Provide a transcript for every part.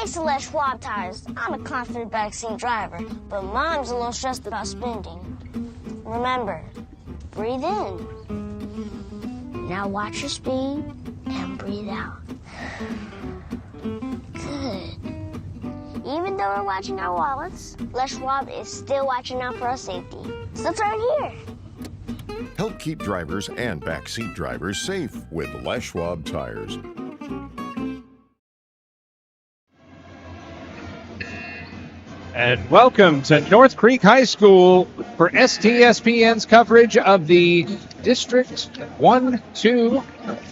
Thanks to Les Schwab tires, I'm a confident backseat driver, but Mom's a little stressed about spending. Remember, breathe in. Now watch your speed and breathe out. Good. Even though we're watching our wallets, Les Schwab is still watching out for our safety. So turn here. Help keep drivers and backseat drivers safe with Les Schwab tires. And welcome to North Creek High School for STSPN's coverage of the District 1, 2,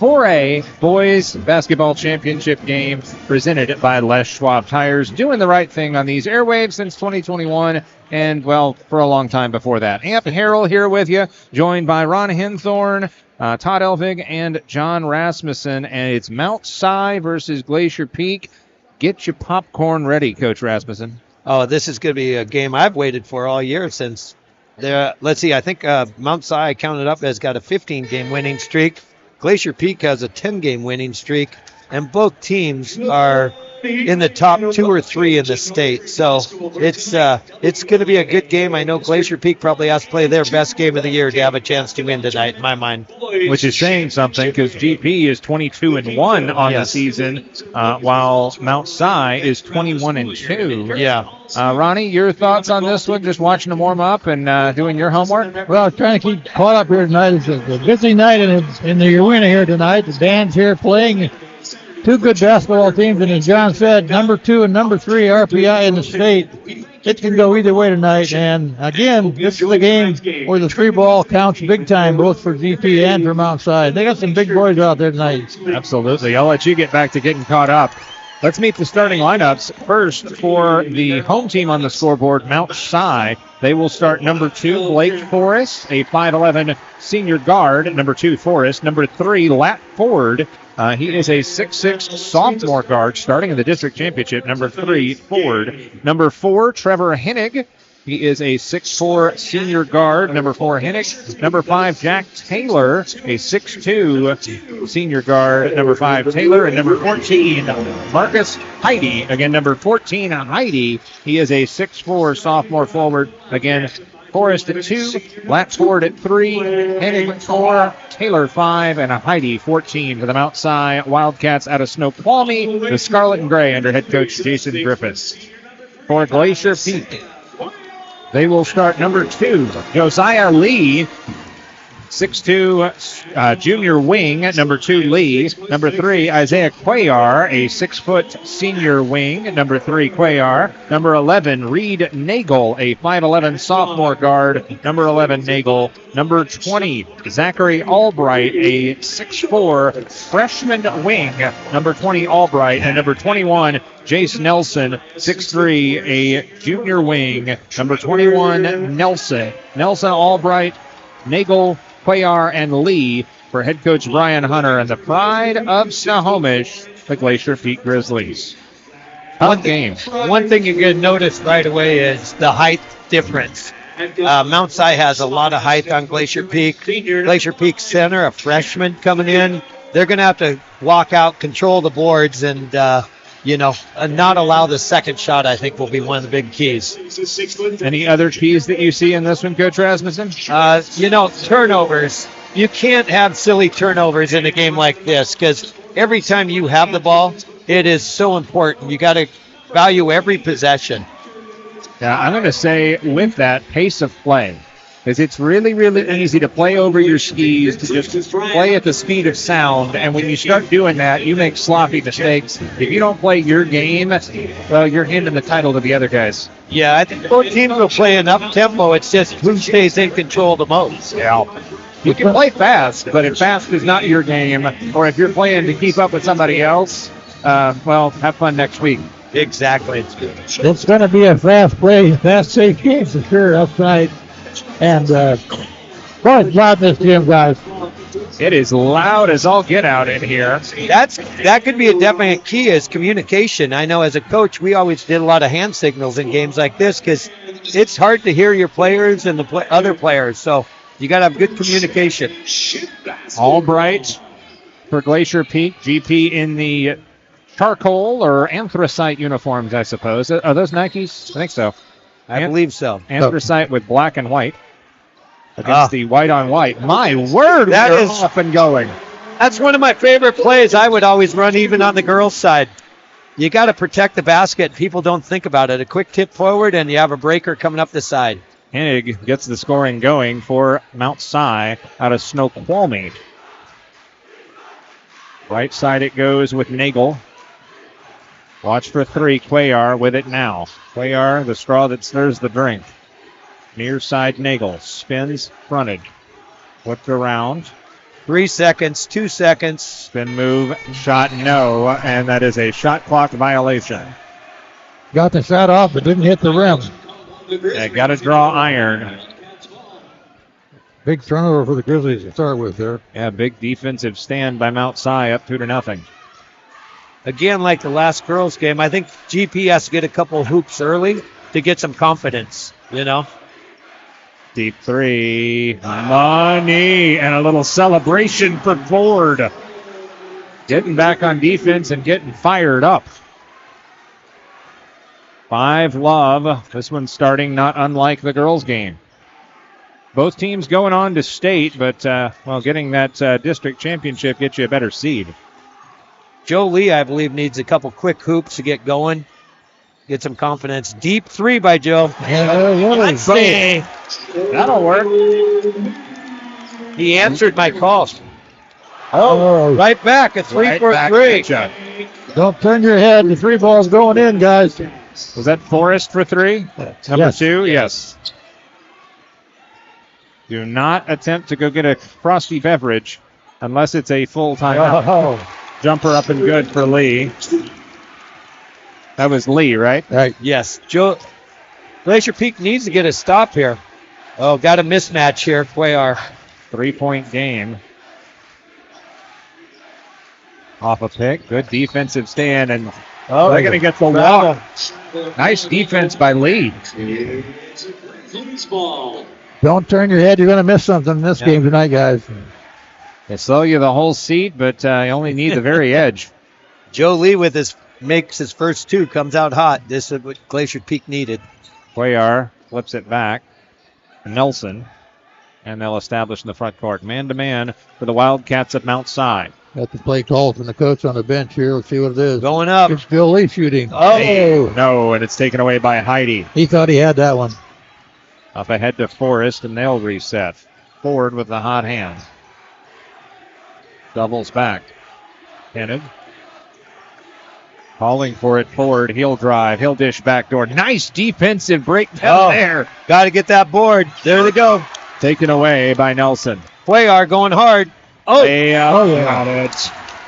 4A Boys Basketball Championship game presented by Les Schwab Tires, doing the right thing on these airwaves since 2021 and, well, for a long time before that. Amp Harrell here with you, joined by Ron Henthorn, Todd Elvig, and John Rasmussen, and it's Mount Si versus Glacier Peak. Get your popcorn ready, Coach Rasmussen. Oh, this is going to be a game I've waited for all year since there. Let's see, I think Mount Si, I counted up, has got a 15-game winning streak. Glacier Peak has a 10-game winning streak, and both teams are in the top 2 or 3 in the state. So it's going to be a good game. I know Glacier Peak probably has to play their best game of the year to have a chance to win tonight, in my mind. Which is saying something, because GP is 22-1 on the season, while Mount Si is 21-2. Yeah. Ronnie, your thoughts on this one? Just watching them warm up and doing your homework? Well, trying to keep caught up here tonight. It's a busy night in the arena here tonight. The band's here playing. Two good basketball teams, and as John said, number 2 and number 3 RPI in the state. It can go either way tonight. And again, this is the game where the 3-ball counts big time, both for GP and for Mount Si. They got some big boys out there tonight. Absolutely. I'll let you get back to getting caught up. Let's meet the starting lineups. First, for the home team on the scoreboard, Mount Si. They will start number 2, Blake Forrest, a 5'11 senior guard. Number 2, Forrest. Number 3, Lat Ford. He is a 6'6 sophomore guard starting in the district championship. Number 3, Ford. Number 4, Trevor Hennig. He is a 6'4 senior guard. Number 4, Hennig. Number 5, Jack Taylor, a 6'2 senior guard. Number 5, Taylor. And number 14, Marcus Heidi. Again, number 14, Heidi. He is a 6'4 sophomore forward. Again, Forrest at 2, Latford at 3, Hennig 4, Taylor 5, and a Heidi 14 for the Mount Si Wildcats out of Snoqualmie, the Scarlet and Gray under head coach Jason Griffiths. For Glacier Peak, they will start number 2, Josiah Lee, 6'2 junior wing. Number 2, Lee. Number 3, Isaiah Cuellar, a 6' senior wing. Number 3, Cuellar. Number 11, Reed Nagel, a 5'11 sophomore guard. Number 11, Nagel. Number 20, Zachary Albright, a 6'4 freshman wing. Number 20, Albright. And number 21, Jace Nelson, 6'3, a junior wing. Number 21, Nelson. Nelson, Albright, Nagel, Cuellar, and Lee for head coach Brian Hunter and the pride of Snohomish, the Glacier Peak Grizzlies. One thing you're going to notice right away is the height difference. Mount Si has a lot of height on Glacier Peak. Glacier Peak center, a freshman coming in. They're going to have to walk out, control the boards, and not allow the second shot, I think, will be one of the big keys. Any other keys that you see in this one, Coach Rasmussen? Turnovers. You can't have silly turnovers in a game like this because every time you have the ball, it is so important. You got to value every possession. Yeah, I'm going to say with that, pace of play. Because it's really, really easy to play over your skis, to just play at the speed of sound. And when you start doing that, you make sloppy mistakes. If you don't play your game, well, you're handing the title to the other guys. Yeah, I think both teams will play enough tempo. It's just who stays in control the most. Yeah. You can play fast, but if fast is not your game, or if you're playing to keep up with somebody else, well, have fun next week. Exactly. It's going to be a fast play, fast safe game for sure outside. And boy, it's loud in this gym, guys. It is loud as all get out in here. That could be a definite key is communication. I know as a coach, we always did a lot of hand signals in games like this because it's hard to hear your players and the other players. So you got to have good communication. Albright for Glacier Peak. GP in the charcoal or anthracite uniforms, I suppose. Are those Nikes? I think so. I believe so. Anthracite with black and white against the white on white. My word, that we're is off and going. That's one of my favorite plays. I would always run even on the girls' side. You got to protect the basket. People don't think about it. A quick tip forward, and you have a breaker coming up the side. Hennig gets the scoring going for Mount Si out of Snoqualmie. Right side it goes with Nagel. Watch for three. Cuellar with it now. Cuellar, the straw that stirs the drink. Near side Nagel. Spins, fronted. Whipped around. 3 seconds, 2 seconds. Spin move, shot no, and that is a shot clock violation. Got the shot off, but didn't hit the rim. Got to draw iron. Big turnover for the Grizzlies to start with there. Yeah, big defensive stand by Mount Si, up 2-0. Again, like the last girls' game, I think GP has to get a couple hoops early to get some confidence, you know. Deep three, money, and a little celebration for Ford. Getting back on defense and getting fired up. 5-love. This one's starting not unlike the girls' game. Both teams going on to state, but, getting that district championship gets you a better seed. Joe Lee, I believe, needs a couple quick hoops to get going. Get some confidence. Deep three by Joe. Let's see. That'll work. He answered my call. Right back. A 3 for 3. Don't turn your head. The three ball's going in, guys. Was that Forrest for three? Number 2? Yes. Do not attempt to go get a frosty beverage unless it's a full timeout. Jumper up and good for Lee. That was Lee, right? Right. Yes. Joe, Glacier Peak needs to get a stop here. Oh, got a mismatch here. Cuellar. 3-point game. Off a pick. Good defensive stand. And they're going to get the walk. Nice defense by Lee. Don't turn your head. You're going to miss something in this game tonight, guys. They slow you the whole seat, but you only need the very edge. Joe Lee makes his first two, comes out hot. This is what Glacier Peak needed. Cuellar flips it back. Nelson. And they'll establish in the front court. Man-to-man for the Wildcats of Mount Si. Got the play call from the coach on the bench here. Let's see what it is. Going up. It's Bill Lee shooting. Oh. No, and it's taken away by Heidi. He thought he had that one. Up ahead to Forrest, and they'll reset. Ford with the hot hand. Doubles back. Hennig. Calling for it forward. He'll drive. He'll dish backdoor. Nice defensive breakdown there. Got to get that board. There they go. Taken away by Nelson. Cuellar going hard. Got it.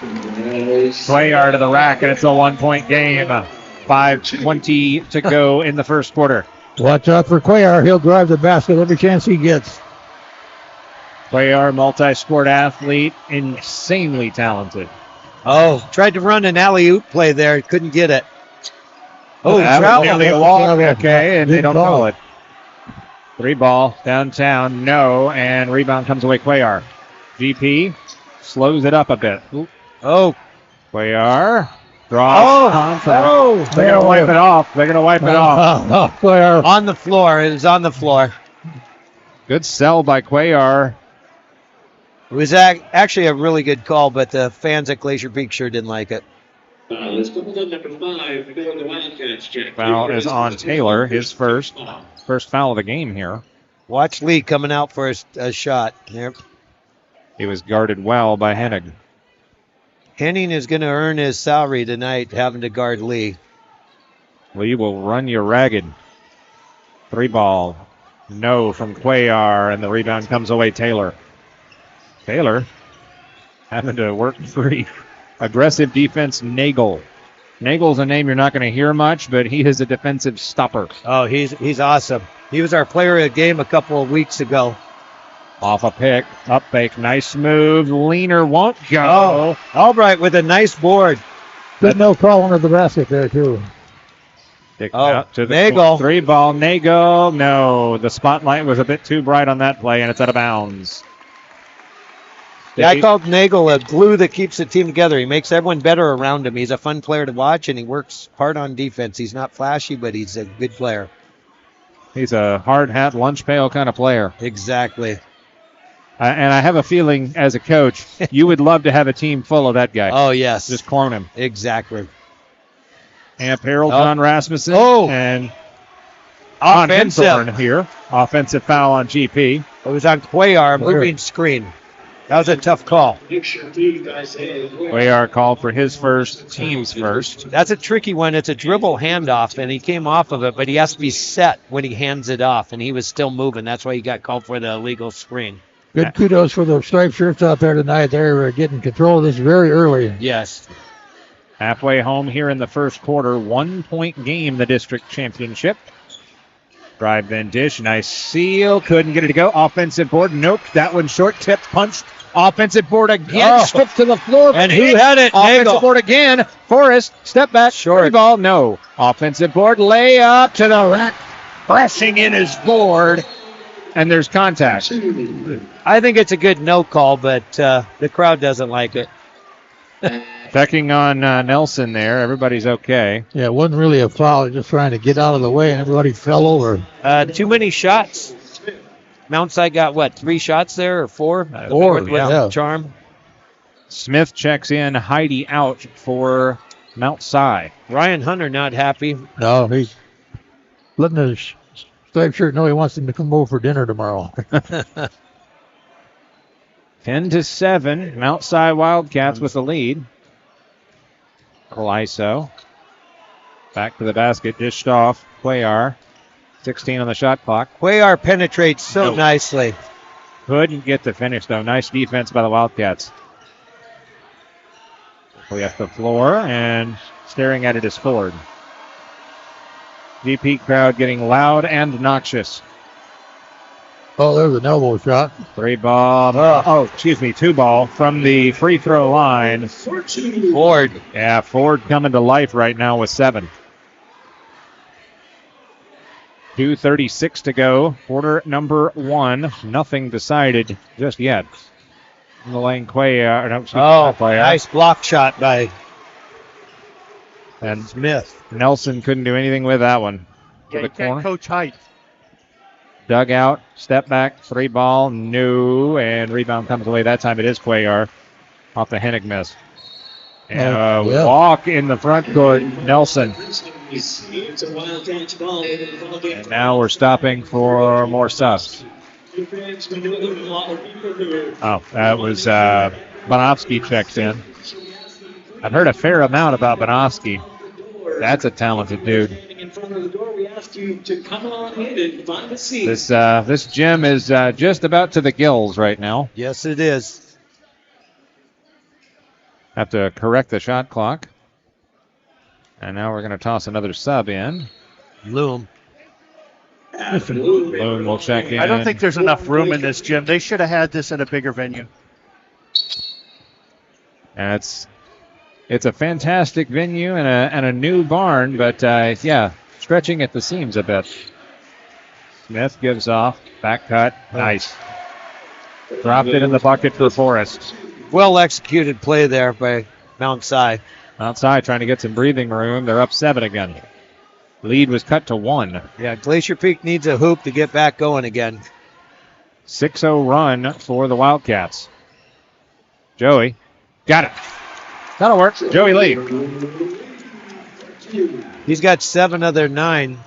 Cuellar to the rack, and it's a 1-point game. 5:20 to go in the first quarter. Watch out for Cuellar. He'll drive the basket every chance he gets. Cuellar, multi-sport athlete, insanely talented. Tried to run an alley-oop play there. Couldn't get it. Okay, and they don't call it. 3 ball, downtown, no, and rebound comes away Cuellar. GP slows it up a bit. Cuellar draws. They're going to wipe it off. Cuellar. On the floor. It was on the floor. Good sell by Cuellar. It was actually a really good call, but the fans at Glacier Peak sure didn't like it. Foul is on Taylor, his first foul of the game here. Watch Lee coming out for a shot. Yep. He was guarded well by Hennig. Henning is going to earn his salary tonight having to guard Lee. Lee will run you ragged. 3 ball. No from Cuellar, and the rebound comes away Taylor. Taylor having to work free. Aggressive defense, Nagel. Nagel's a name you're not going to hear much, but he is a defensive stopper. Oh, he's awesome. He was our player of the game a couple of weeks ago. Off a pick, up fake, nice move. Leaner won't go. Albright with a nice board. Good no call under the basket there, too. Out to the Nagel. 3 ball, Nagel. No, the spotlight was a bit too bright on that play, and it's out of bounds. Yeah, I called Nagel a glue that keeps the team together. He makes everyone better around him. He's a fun player to watch, and he works hard on defense. He's not flashy, but he's a good player. He's a hard hat, lunch pail kind of player. Exactly. And I have a feeling, as a coach, you would love to have a team full of that guy. Oh, yes. Just clone him. Exactly. Amp Harold, John Rasmussen, and offensive Henthorn here. Offensive foul on GP. It was on Cuellar, moving screen. That was a tough call. Cuellar called for his first, team's first. That's a tricky one. It's a dribble handoff, and he came off of it, but he has to be set when he hands it off, and he was still moving. That's why he got called for the illegal screen. Good kudos for the striped shirts out there tonight. They're getting control of this very early. Yes. Halfway home here in the first quarter. 1-point game, the district championship. Drive, then dish. Nice seal. Couldn't get it to go. Offensive board. Nope. That one short. Tipped. Punched. Offensive board again. Stripped to the floor. And who had it? Offensive Nagel. board again. Forrest. Step back. Short. Free ball. No. Offensive board. Lay up to the rack. Flashing in his board. And there's contact. I think it's a good no call, but the crowd doesn't like it. Checking on Nelson there. Everybody's okay. Yeah, it wasn't really a foul. Just trying to get out of the way, and everybody fell over. Too many shots. Mount Si got, what, 3 shots there or 4? 4, with charm. Smith checks in. Heidi out for Mount Si. Ryan Hunter not happy. No, he's letting his striped shirt know he wants him to come over for dinner tomorrow. 10-7. Mount Si Wildcats with the lead. Coliso. Back to the basket. Dished off. Cuellar. 16 on the shot clock. Cuellar penetrates so nicely. Couldn't get the finish, though. Nice defense by the Wildcats. We have the floor, and staring at it is Ford. GP crowd getting loud and noxious. Oh, there's an elbow shot. 2 ball from the free throw line. Ford. Yeah, Ford coming to life right now with 7. 2:36 to go. Quarter number 1. Nothing decided just yet. In the lane, Cuellar. Nice block shot by and Smith. Nelson couldn't do anything with that one. To the corner. Coach height. Dug out, step back, 3 ball, no, and rebound comes away. That time it is Cuellar off the Hennig miss. And walk in the front court, Nelson. And now we're stopping for more subs. Oh, that was Bonovsky checks in. I've heard a fair amount about Bonovsky. That's a talented dude. This gym is just about to the gills right now. Yes, it is. Have to correct the shot clock. And now we're going to toss another sub in. Loom. Loom will check in. I don't think there's enough room in this gym. They should have had this at a bigger venue. And it's a fantastic venue and a new barn, but stretching at the seams a bit. Smith gives off, back cut, nice. Dropped it in the bucket for Forrest. Well executed play there by Mount Si. Mount Si trying to get some breathing room. They're up 7 again. Lead was cut to 1. Yeah, Glacier Peak needs a hoop to get back going again. 6-0 run for the Wildcats. Joey, got it. That'll work. Joey Lee. He's got 7 of their 9.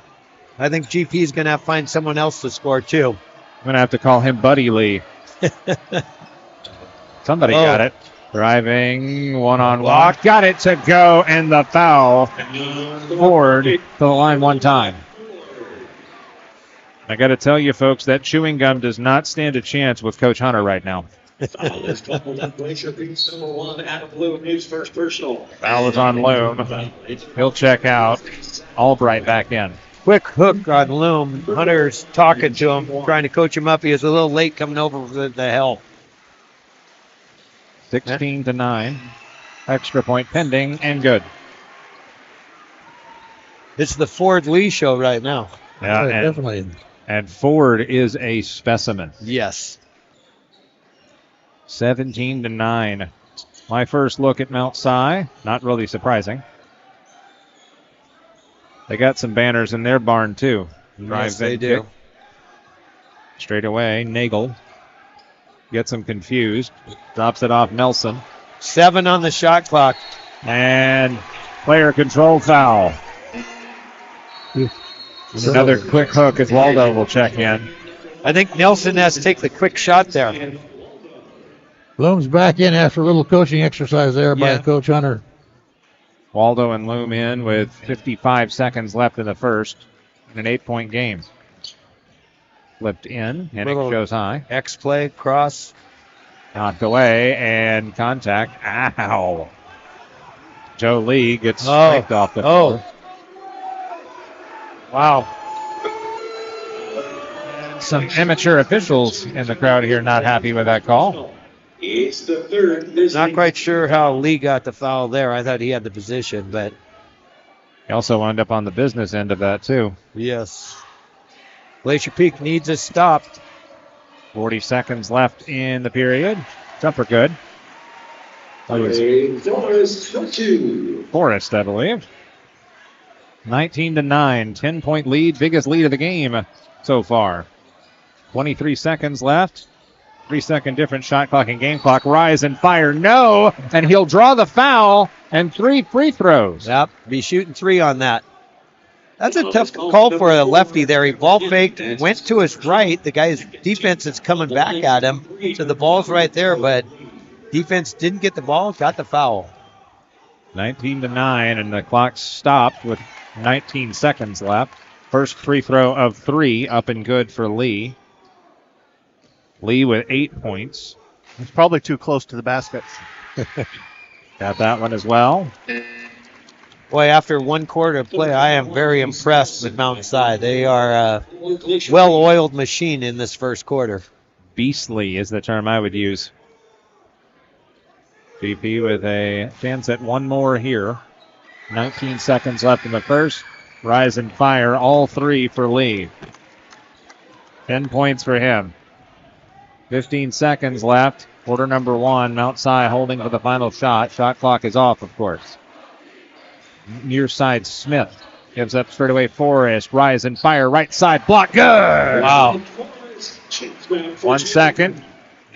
I think GP's going to have to find someone else to score, too. I'm going to have to call him Buddy Lee. Somebody got it. Driving, one-on-one. Got it to go, and the foul. Ford to the line 1 time. I got to tell you, folks, that chewing gum does not stand a chance with Coach Hunter right now. Foul is on Loom. He'll check out. Albright back in. Quick hook on Loom. Hunter's talking to him, trying to coach him up. He was a little late coming over with the help. 16-9. Extra point pending and good. It's the Ford Lee show right now. Yeah, definitely. And Ford is a specimen. Yes. 17-9. My first look at Mount Si, not really surprising. They got some banners in their barn too. Yes, they do. Kick. Straight away, Nagel gets him confused. Drops it off Nelson. 7 on the shot clock. And player control foul. Another quick hook as Waldo will check in. I think Nelson has to take the quick shot there. Bloom's back in after a little coaching exercise there by Coach Hunter. Waldo and Loom in with 55 seconds left in the first in an 8-point game. Flipped in, and it goes high. X-play, cross. Knocked away, and contact. Ow. Joe Lee gets scraped off the floor. Wow. Some amateur officials in the crowd here not happy with that call. It's the third. Not quite sure how Lee got the foul there. I thought he had the position, but he also wound up on the business end of that, too. Yes. Glacier Peak needs a stop. 40 seconds left in the period. Jumper good. Forrest, I believe. 19-9, 10-point lead, biggest lead of the game so far. 23 seconds left. 3-second difference, shot clock and game clock. Rise and fire, no! And he'll draw the foul and 3 free throws. Yep, be shooting 3 on that. That's a tough call for a lefty there. He ball faked, went to his right. The guy's defense is coming back at him. So the ball's right there, but defense didn't get the ball, got the foul. 19-9, and the clock stopped with 19 seconds left. First free throw of 3 up and good for Lee. Lee with 8 points. It's probably too close to the basket. Got that one as well. Boy, after 1 quarter of play, I am very impressed with Mount Si. They are a well-oiled machine in this first quarter. Beastly is the term I would use. BP with a chance at one more here. 19 seconds left in the first. Rise and fire, all 3 for Lee. 10 points for him. 15 seconds left. Quarter number 1. Mount Si holding for the final shot. Shot clock is off, of course. Near side Smith gives up straight away Forrest. Rise and fire, right side block. Good! Wow. 1 second.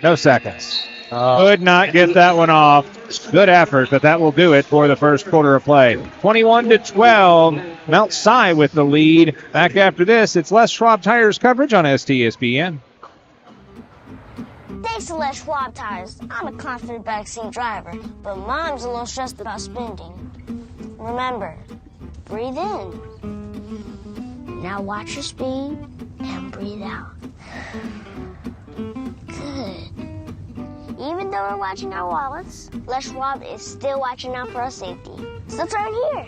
No seconds. Could not get that one off. Good effort, but that will do it for the first quarter of play. 21-12. Mount Si with the lead. Back after this, it's Les Schwab Tires coverage on STSPN. Thanks to Les Schwab Tires, I'm a confident backseat driver, but Mom's a little stressed about spending. Remember, breathe in. Now watch your speed and breathe out. Good. Even though we're watching our wallets, Les Schwab is still watching out for our safety. So it's right here.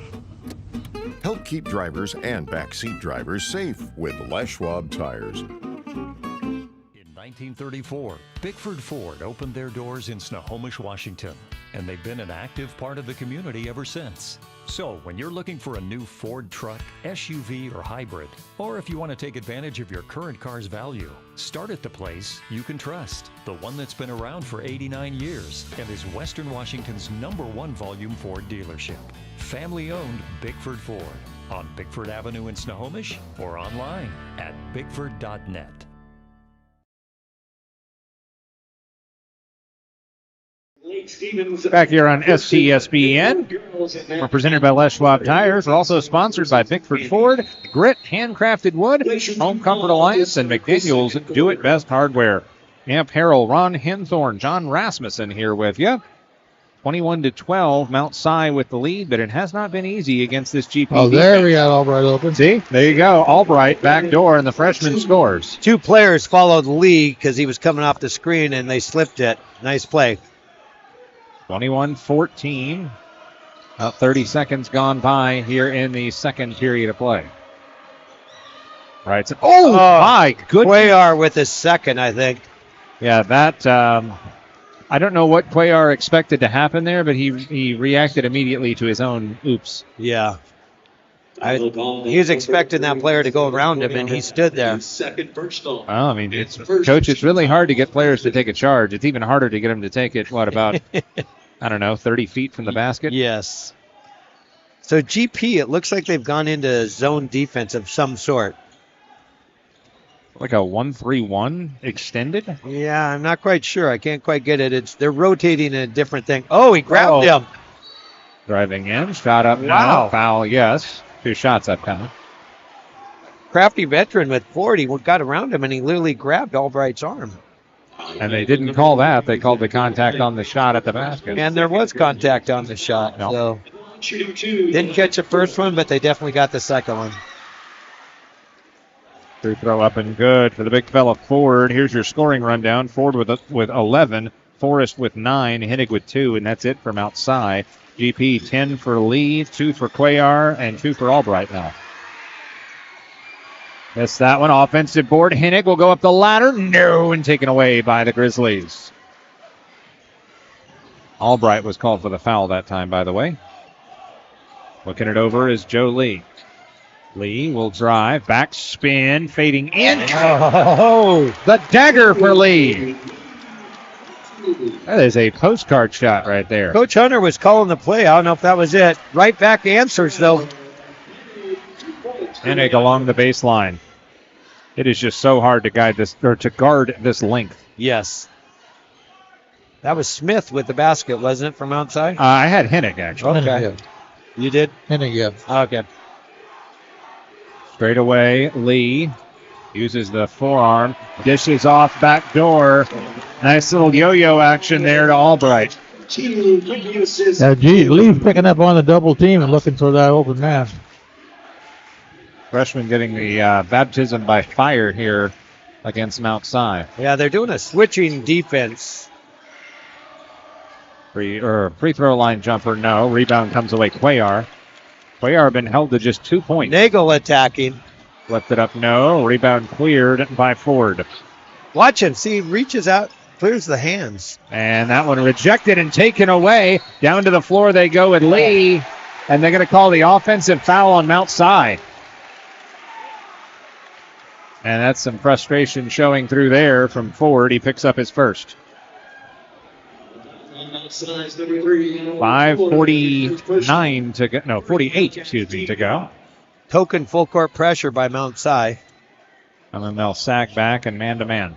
Help keep drivers and backseat drivers safe with Les Schwab Tires. In 1934, Bickford Ford opened their doors in Snohomish, Washington, and they've been an active part of the community ever since. So when you're looking for a new Ford truck, SUV, or hybrid, or if you want to take advantage of your current car's value, start at the place you can trust. The one that's been around for 89 years and is Western Washington's #1 volume Ford dealership. Family-owned Bickford Ford on Bickford Avenue in Snohomish or online at bickford.net. Back here on STSPN. We're presented by Les Schwab Tires. We're also sponsored by Bickford Ford, Grit Handcrafted Wood, Home Comfort Alliance, and McDaniel's Do It Best Hardware. Amp Harrell, Ron Henthorn, John Rasmussen here with you. 21-12, Mount Si with the lead, but it has not been easy against this GP. Oh, there we got Albright open. See, there you go. Albright back door, and the freshman scores. 2 players followed Lee because he was coming off the screen and they slipped it. Nice play. 21-14. About 30 seconds gone by here in the second period of play. Right. So, my goodness. Cuellar with his second, I think. Yeah, that, I don't know what Cuellar expected to happen there, but he reacted immediately to his own oops. Yeah. He was expecting that player to go around him, and he stood there. Well, I mean, Coach, it's really hard to get players to take a charge. It's even harder to get them to take it, about, I don't know, 30 feet from the basket? Yes. So GP, it looks like they've gone into zone defense of some sort. Like a 1-3-1 extended? Yeah, I'm not quite sure. I can't quite get it. They're rotating a different thing. Oh, he grabbed him. Driving in, shot up. Wow. No, foul, yes. 2 shots up count. Crafty veteran with Ford. He got around him, and he literally grabbed Albright's arm. And they didn't call that. They called the contact on the shot at the basket. And there was contact on the shot. No. So didn't catch the first one, but they definitely got the second one. Free throw up and good for the big fella Ford. Here's your scoring rundown. Ford with 11, Forrest with 9, Hennig with 2, and that's it from outside. GP 10 for Lee, 2 for Cuellar, and 2 for Albright now. Missed that one. Offensive board. Hennig will go up the ladder. No, and taken away by the Grizzlies. Albright was called for the foul that time, by the way. Looking it over is Joe Lee. Lee will drive, back spin, fading in. Oh, the dagger for Lee. That is a postcard shot right there. Coach Hunter was calling the play. I don't know if that was it. Right back answers, though. Hennig along the baseline. It is just so hard to guard this length. Yes. That was Smith with the basket, wasn't it, from outside? I had Hennig, actually. Okay. Yeah. You did? Hennig, yeah. Okay. Straight away, Lee uses the forearm, dishes off back door. Nice little yo-yo action there to Albright. Now, Lee's picking up on the double team and looking for that open man. Freshman getting the baptism by fire here against Mount Si. Yeah, they're doing a switching defense. Free throw line jumper, no. Rebound comes away, Cuellar. Cuellar been held to just 2 points. Nagel attacking. Left it up, no. Rebound cleared by Ford. Watch him. See, he reaches out, clears the hands. And that one rejected and taken away. Down to the floor they go with Lee. And they're going to call the offensive foul on Mount Si. And that's some frustration showing through there from Ford. He picks up his first. 5:49 to go. No, 48, to go. Token full court pressure by Mount Si. And then they'll sack back and man-to-man.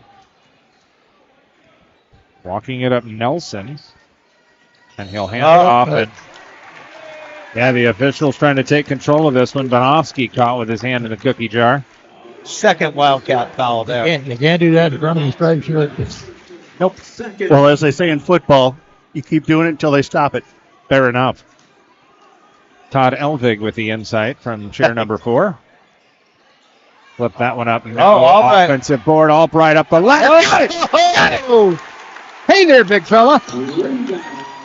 Walking it up Nelson. And he'll hand it off. And yeah, the official's trying to take control of this one. Bonovsky caught with his hand in the cookie jar. Second Wildcat foul there. You can't do that in front of the stripes. Nope. Well, as they say in football, you keep doing it until they stop it. Fair enough. Todd Elvig with the insight from chair number 4. Flip that one up. Albright. Offensive board. Albright up the ladder. Got it. Got it. Hey there, big fella.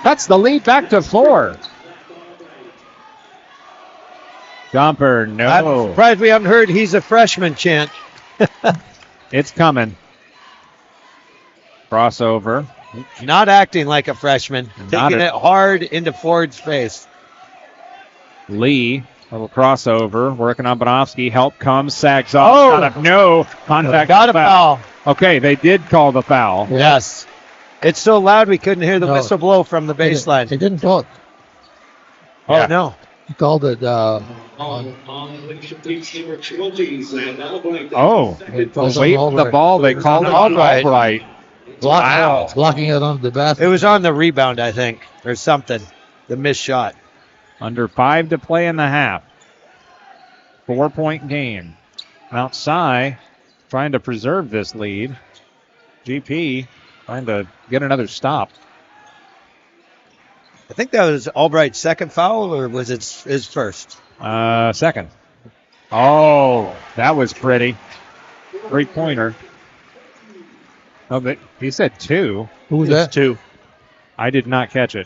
That's the lead back to 4. Jumper, no. I'm surprised we haven't heard he's a freshman chant. It's coming. Crossover. Not acting like a freshman. Taking it hard into Ford's face. Lee, little crossover, working on Bonovsky. Help comes, sags off. No contact. Got a foul. Okay, they did call the foul. Yes. It's so loud we couldn't hear the whistle blow from the baseline. He didn't call it. Oh, no. He called it. Wait, the ball. They called it Albright. Blocking it on the basket. It was on the rebound, I think, or something. The missed shot. Under 5 to play in the half. 4-point game. Mount Si trying to preserve this lead. GP trying to get another stop. I think that was Albright's second foul, or was it his first? Second. Oh, that was pretty. 3-pointer. Oh, but he said 2. Who was that? 2. I did not catch it.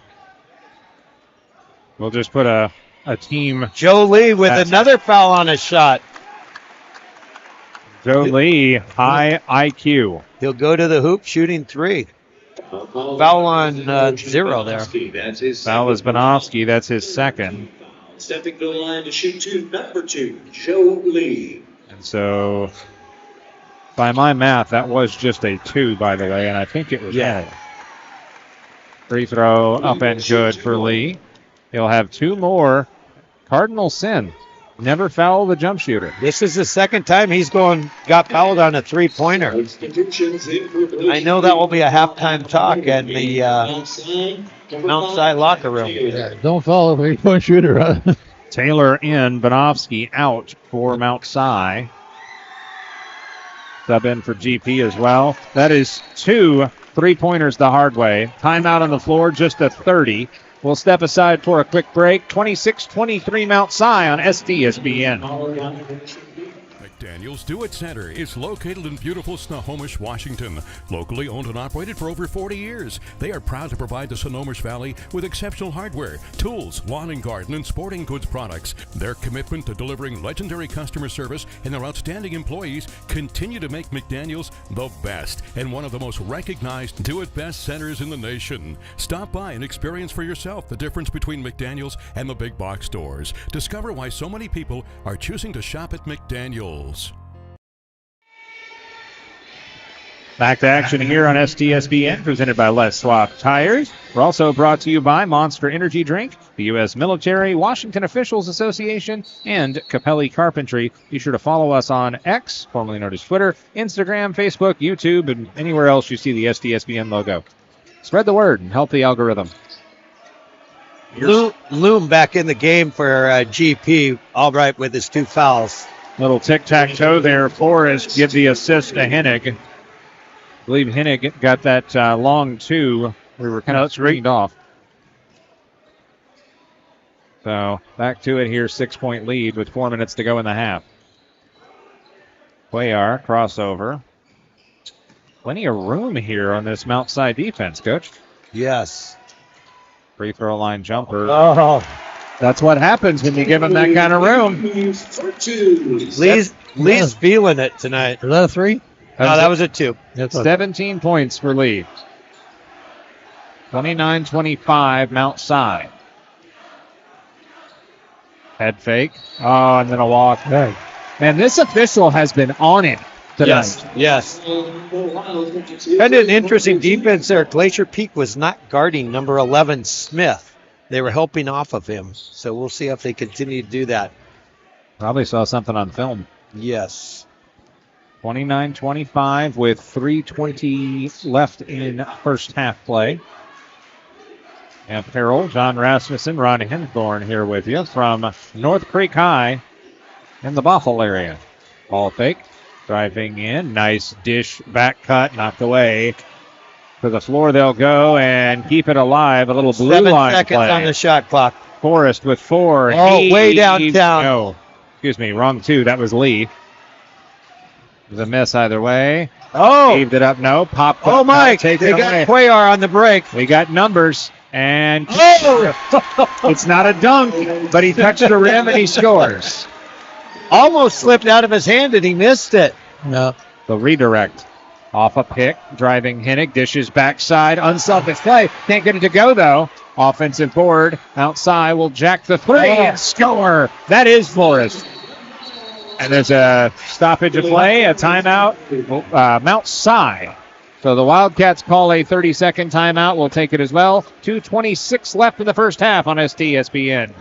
We'll just put a team. Joe Lee with another foul on a shot. Joe Lee, high IQ. He'll go to the hoop shooting 3. Foul on 0 there. Foul is Bonovsky. That's his second. Stepping to the line to shoot 2, number 2, Joe Lee. And so, by my math, that was just a 2, by the way, and I think it was Yeah. in. Free throw up and good for Lee. He'll have 2 more. Cardinal sin. Never foul the jump shooter. This is the second time he's got fouled on a three-pointer. I know that will be a halftime talk in the Mount Si locker room. Yeah, don't follow the 3-point shooter. Huh? Taylor in, Bonovsky out for Mount Si. Sub in for GP as well. That is 2 3-pointers the hard way. Timeout on the floor, just a 30. We'll step aside for a quick break. 26-23 Mount Si on STSPN. McDaniel's Do-It Center is located in beautiful Snohomish, Washington. Locally owned and operated for over 40 years, they are proud to provide the Snohomish Valley with exceptional hardware, tools, lawn and garden, and sporting goods products. Their commitment to delivering legendary customer service and their outstanding employees continue to make McDaniel's the best and one of the most recognized Do-It-Best centers in the nation. Stop by and experience for yourself the difference between McDaniel's and the big box stores. Discover why so many people are choosing to shop at McDaniel's. Back to action here on STSPN, presented by Les Schwab Tires. We're also brought to you by Monster Energy Drink, the U.S. Military, Washington Officials Association, and Capelli Carpentry. Be sure to follow us on X, formerly known as Twitter, Instagram, Facebook, YouTube, and anywhere else you see the STSPN logo. Spread the word and help the algorithm. Loom back in the game for GP, Albright with his 2 fouls. Little tic-tac-toe there. Forrest give the assist to Hennig. I believe Hennig got that long 2. We were kind of straightened off. So back to it here. 6-point lead with 4 minutes to go in the half. Cuellar, crossover. Plenty of room here on this Mount Si defense, Coach. Yes. Free throw line jumper. Oh. That's what happens when you give him that kind of room. Lee's feeling it tonight. Is that a 3? No, that was a 2. 17 points for Lee. 29-25 Mount Si. Head fake. Oh, and then a walk. Hey. Man, this official has been on it tonight. Yes. Kind of an interesting defense there. Glacier Peak was not guarding number 11 Smith. They were helping off of him. So we'll see if they continue to do that. Probably saw something on film. Yes. 29-25 with 3:20 left in first half play. And Farrell, John Rasmussen, Ron Henthorn here with you from North Creek High in the Bothell area. Ball fake, driving in, nice dish, back cut, knocked away. To the floor they'll go and keep it alive. A little blue 7 line seconds play. on the shot clock. Forrest with 4. Oh, way downtown. No, excuse me, wrong 2. That was Lee. It was a miss either way. Oh. Heaved it up. No. Pop. Oh, Mike. They got Cuellar on the break. We got numbers. And Oh. it's not a dunk, but he touched the rim and he scores. Almost slipped out of his hand and he missed it. No. The redirect. Off a pick. Driving Hennig. Dishes backside. Unselfish play. Can't get it to go, though. Offensive board. Outside will jack the 3 and score. That is Forrest. And there's a stoppage of play, a timeout. Mount Si. So the Wildcats call a 30-second timeout. We'll take it as well. 2:26 left in the first half on STSPN.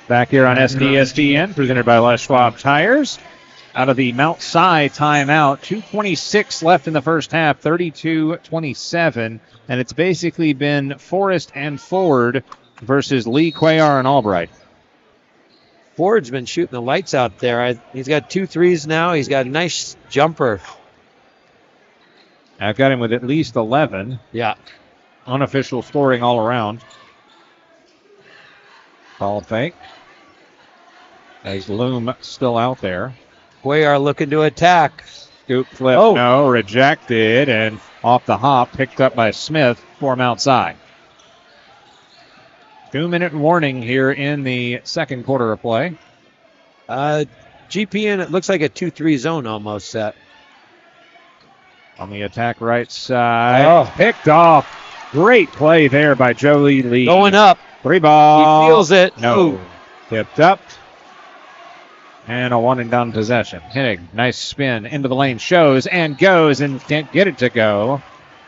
Back here on STSPN, presented by Les Schwab Tires. Out of the Mount Si timeout, 2:26 left in the first half, 32-27. And it's basically been Forrest and Ford versus Lee, Cuellar, and Albright. Ford's been shooting the lights out there. He's got 2 threes now. He's got a nice jumper. I've got him with at least 11. Yeah. unofficial scoring all around. Ball fake. As Loom still out there. Cuellar looking to attack. Scoop flip, no, rejected, and off the hop, picked up by Smith for Mount Si. 2-minute warning here in the second quarter of play. GPN, it looks like a 2-3 zone almost set. On the attack right side. Picked off. Great play there by Joey Lee. Going up. 3 ball. He feels it. No. Ooh. Tipped up. And a one and done possession. Hennig, nice spin into the lane. Shows and goes and can't get it to go.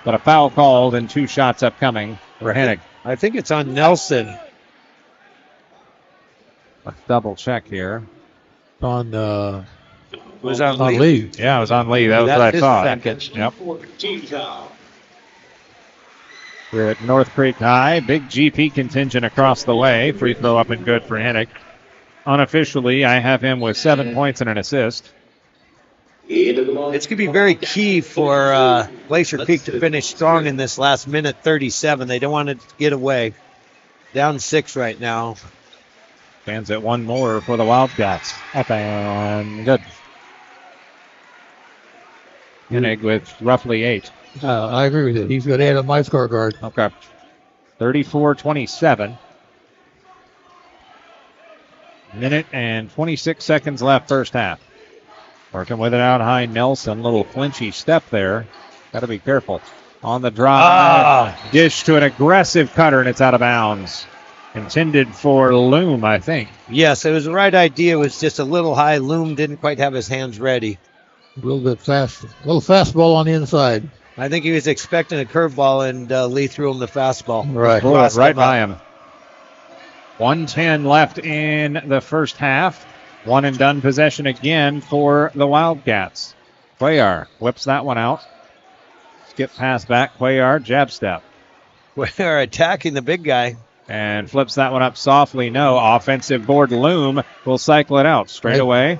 But a foul called and 2 shots upcoming for Hennig. I think it's on Nelson. Let's double check here. On It was on Lee. Lee. Yeah, it was on Lee. That was what I his thought. second. Yep. Team foul. We're at North Creek High. Big GP contingent across the way. Free throw up and good for Hennig. Unofficially, I have him with 7 points and an assist. It's going to be very key for Glacier Peak to finish strong in this last minute 37. They don't want to get away. Down 6 right now. Stands at 1 more for the Wildcats. Up and good. Hennig with roughly 8. I agree with you. He's going to add on my scorecard. Okay. 34-27. Minute and 26 seconds left first half. Working with it out high, Nelson. Little flinchy step there. Got to be careful. On the drive. Dish to an aggressive cutter, and it's out of bounds. Intended for Loom, I think. Yes, it was the right idea. It was just a little high. Loom didn't quite have his hands ready. A little bit fast. A little fastball on the inside. I think he was expecting a curveball, and Lee threw him the fastball. Right. Blew it right by him. 1:10 left in the first half. One and done possession again for the Wildcats. Cuellar whips that one out. Skip pass back. Cuellar, jab step. We're attacking the big guy. And flips that one up softly. No. Offensive board. Loom will cycle it out. Straight away.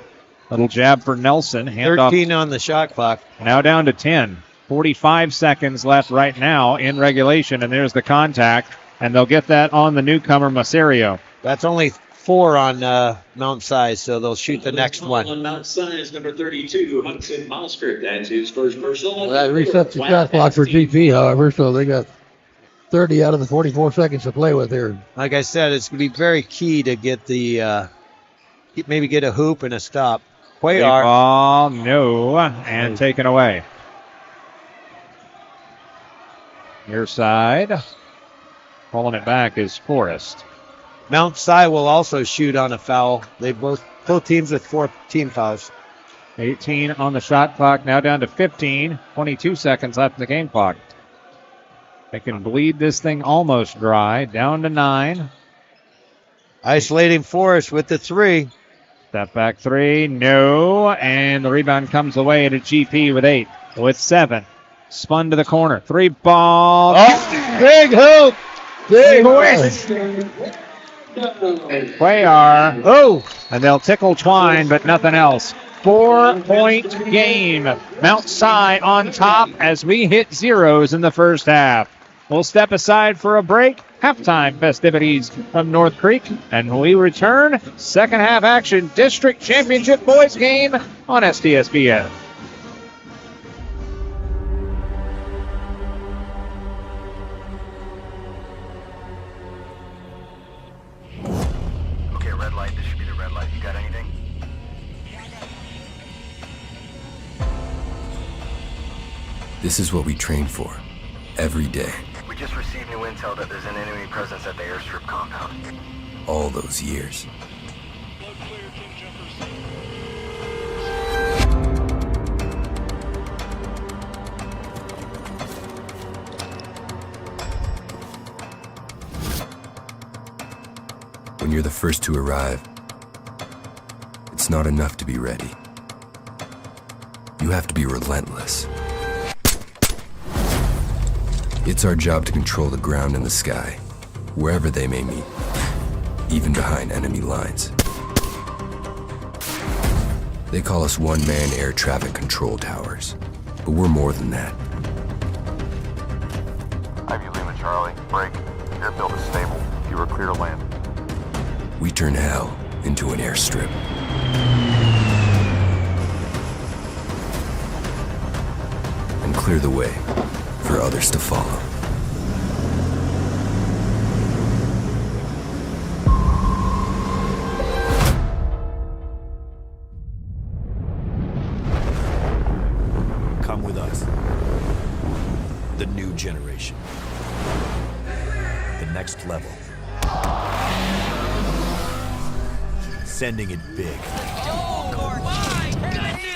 Little jab for Nelson. Hand 13 off. on the shot clock. Now down to 10. 45 seconds left right now in regulation. And there's the contact. And they'll get that on the newcomer, Masario. That's only 4 on Mount Si, so they'll shoot the next one. On Mount Si is number 32, Hudson Malstrick. That's his first personal. Well, that resets the shot clock for GP, however, so they got 30 out of the 44 seconds to play with here. Like I said, it's going to be very key to get the maybe get a hoop and a stop. Cuellar. Ball, no, and taken away. Near side. Pulling it back is Forrest. Mount Si will also shoot on a foul. They both teams with 4 team fouls. 18 on the shot clock, now down to 15. 22 seconds left in the game clock. They can bleed this thing almost dry. Down to 9. Isolating Forrest with the 3. Step back 3, no. And the rebound comes away to GP with 8. With 7. Spun to the corner. 3 ball. Oh, big hoop. Big Cuellar. Oh, and they'll tickle twine, but nothing else. 4-point game. Mount Si on top as we hit zeros in the first half. We'll step aside for a break. Halftime festivities from North Creek. And when we return, second half action, district championship boys game on STSPN. This is what we train for, every day. We just received new intel that there's an enemy presence at the airstrip compound. All those years. When you're the first to arrive, it's not enough to be ready. You have to be relentless. It's our job to control the ground and the sky, wherever they may meet, even behind enemy lines. They call us one-man air traffic control towers, but we're more than that. Ivy Lima Charlie. Break. Airfield is stable. You are clear to land. We turn hell into an airstrip. And clear the way for others to follow. Come with us. The new generation. The next level. Sending it big.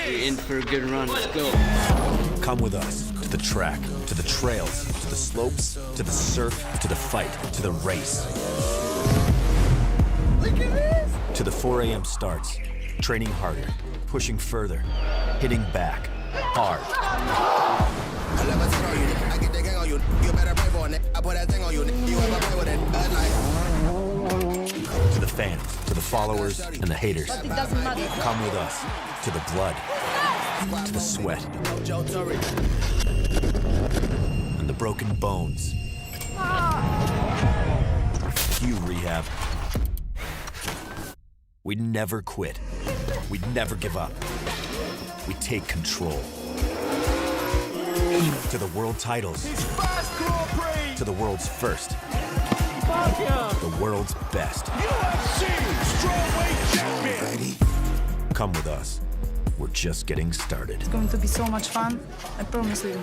You're in for a good run. Let's go. Come with us to the track, to the trails, to the slopes, to the surf, to the fight, to the race. Look at this. To the 4 a.m. starts, training harder, pushing further, hitting back, hard. To the fans, to the followers, and the haters. Come with us to the blood, to the sweat, and the broken bones. You rehab. We never quit. We never give up. We take control. To the world titles. To the world's first. The world's best. Come with us. We're just getting started. It's going to be so much fun, I promise you.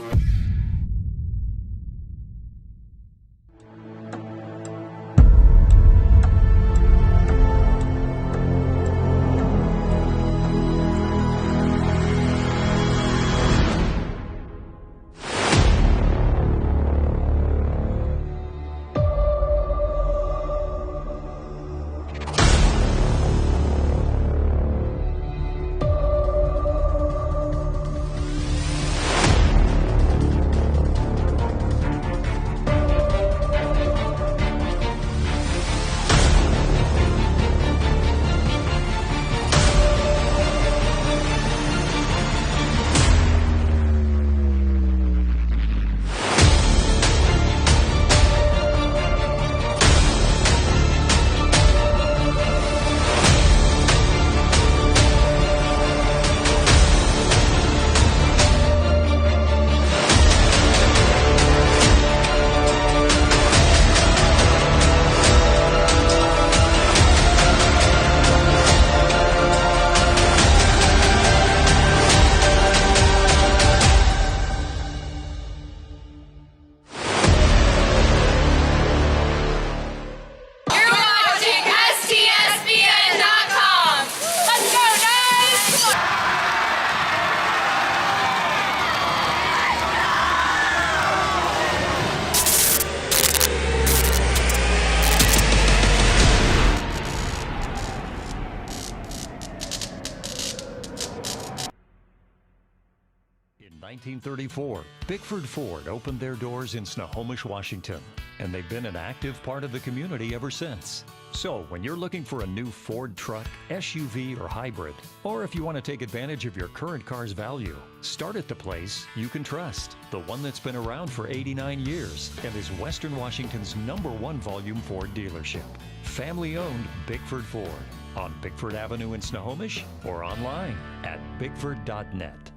In 1934, Bickford Ford opened their doors in Snohomish, Washington, and they've been an active part of the community ever since. So when you're looking for a new Ford truck, SUV, or hybrid, or if you want to take advantage of your current car's value, start at the place you can trust, the one that's been around for 89 years and is Western Washington's #1 volume Ford dealership. Family-owned Bickford Ford on Bickford Avenue in Snohomish or online at bickford.net.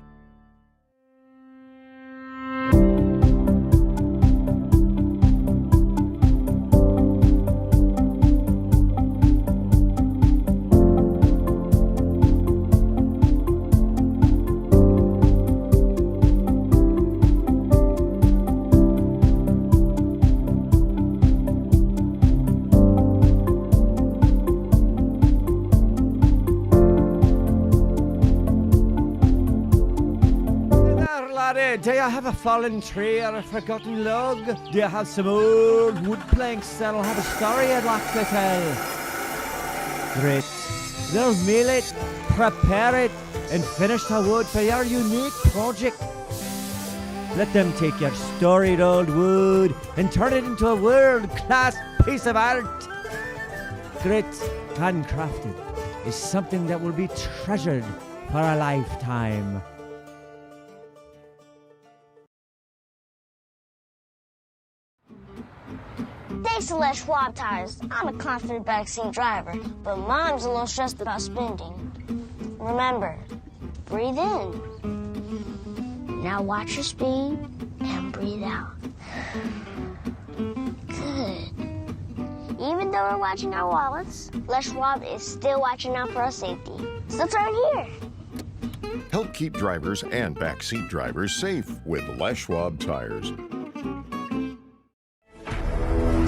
Do you have a fallen tree or a forgotten log? Do you have some old wood planks that'll have a story I'd like to tell? Great. They'll mill it, prepare it, and finish the wood for your unique project. Let them take your storied old wood and turn it into a world-class piece of art. Grit, handcrafted, is something that will be treasured for a lifetime. Thanks to Les Schwab Tires, I'm a confident backseat driver, but Mom's a little stressed about spending. Remember, breathe in. Now watch your speed and breathe out. Good. Even though we're watching our wallets, Les Schwab is still watching out for our safety. So turn here. Help keep drivers and backseat drivers safe with Les Schwab Tires.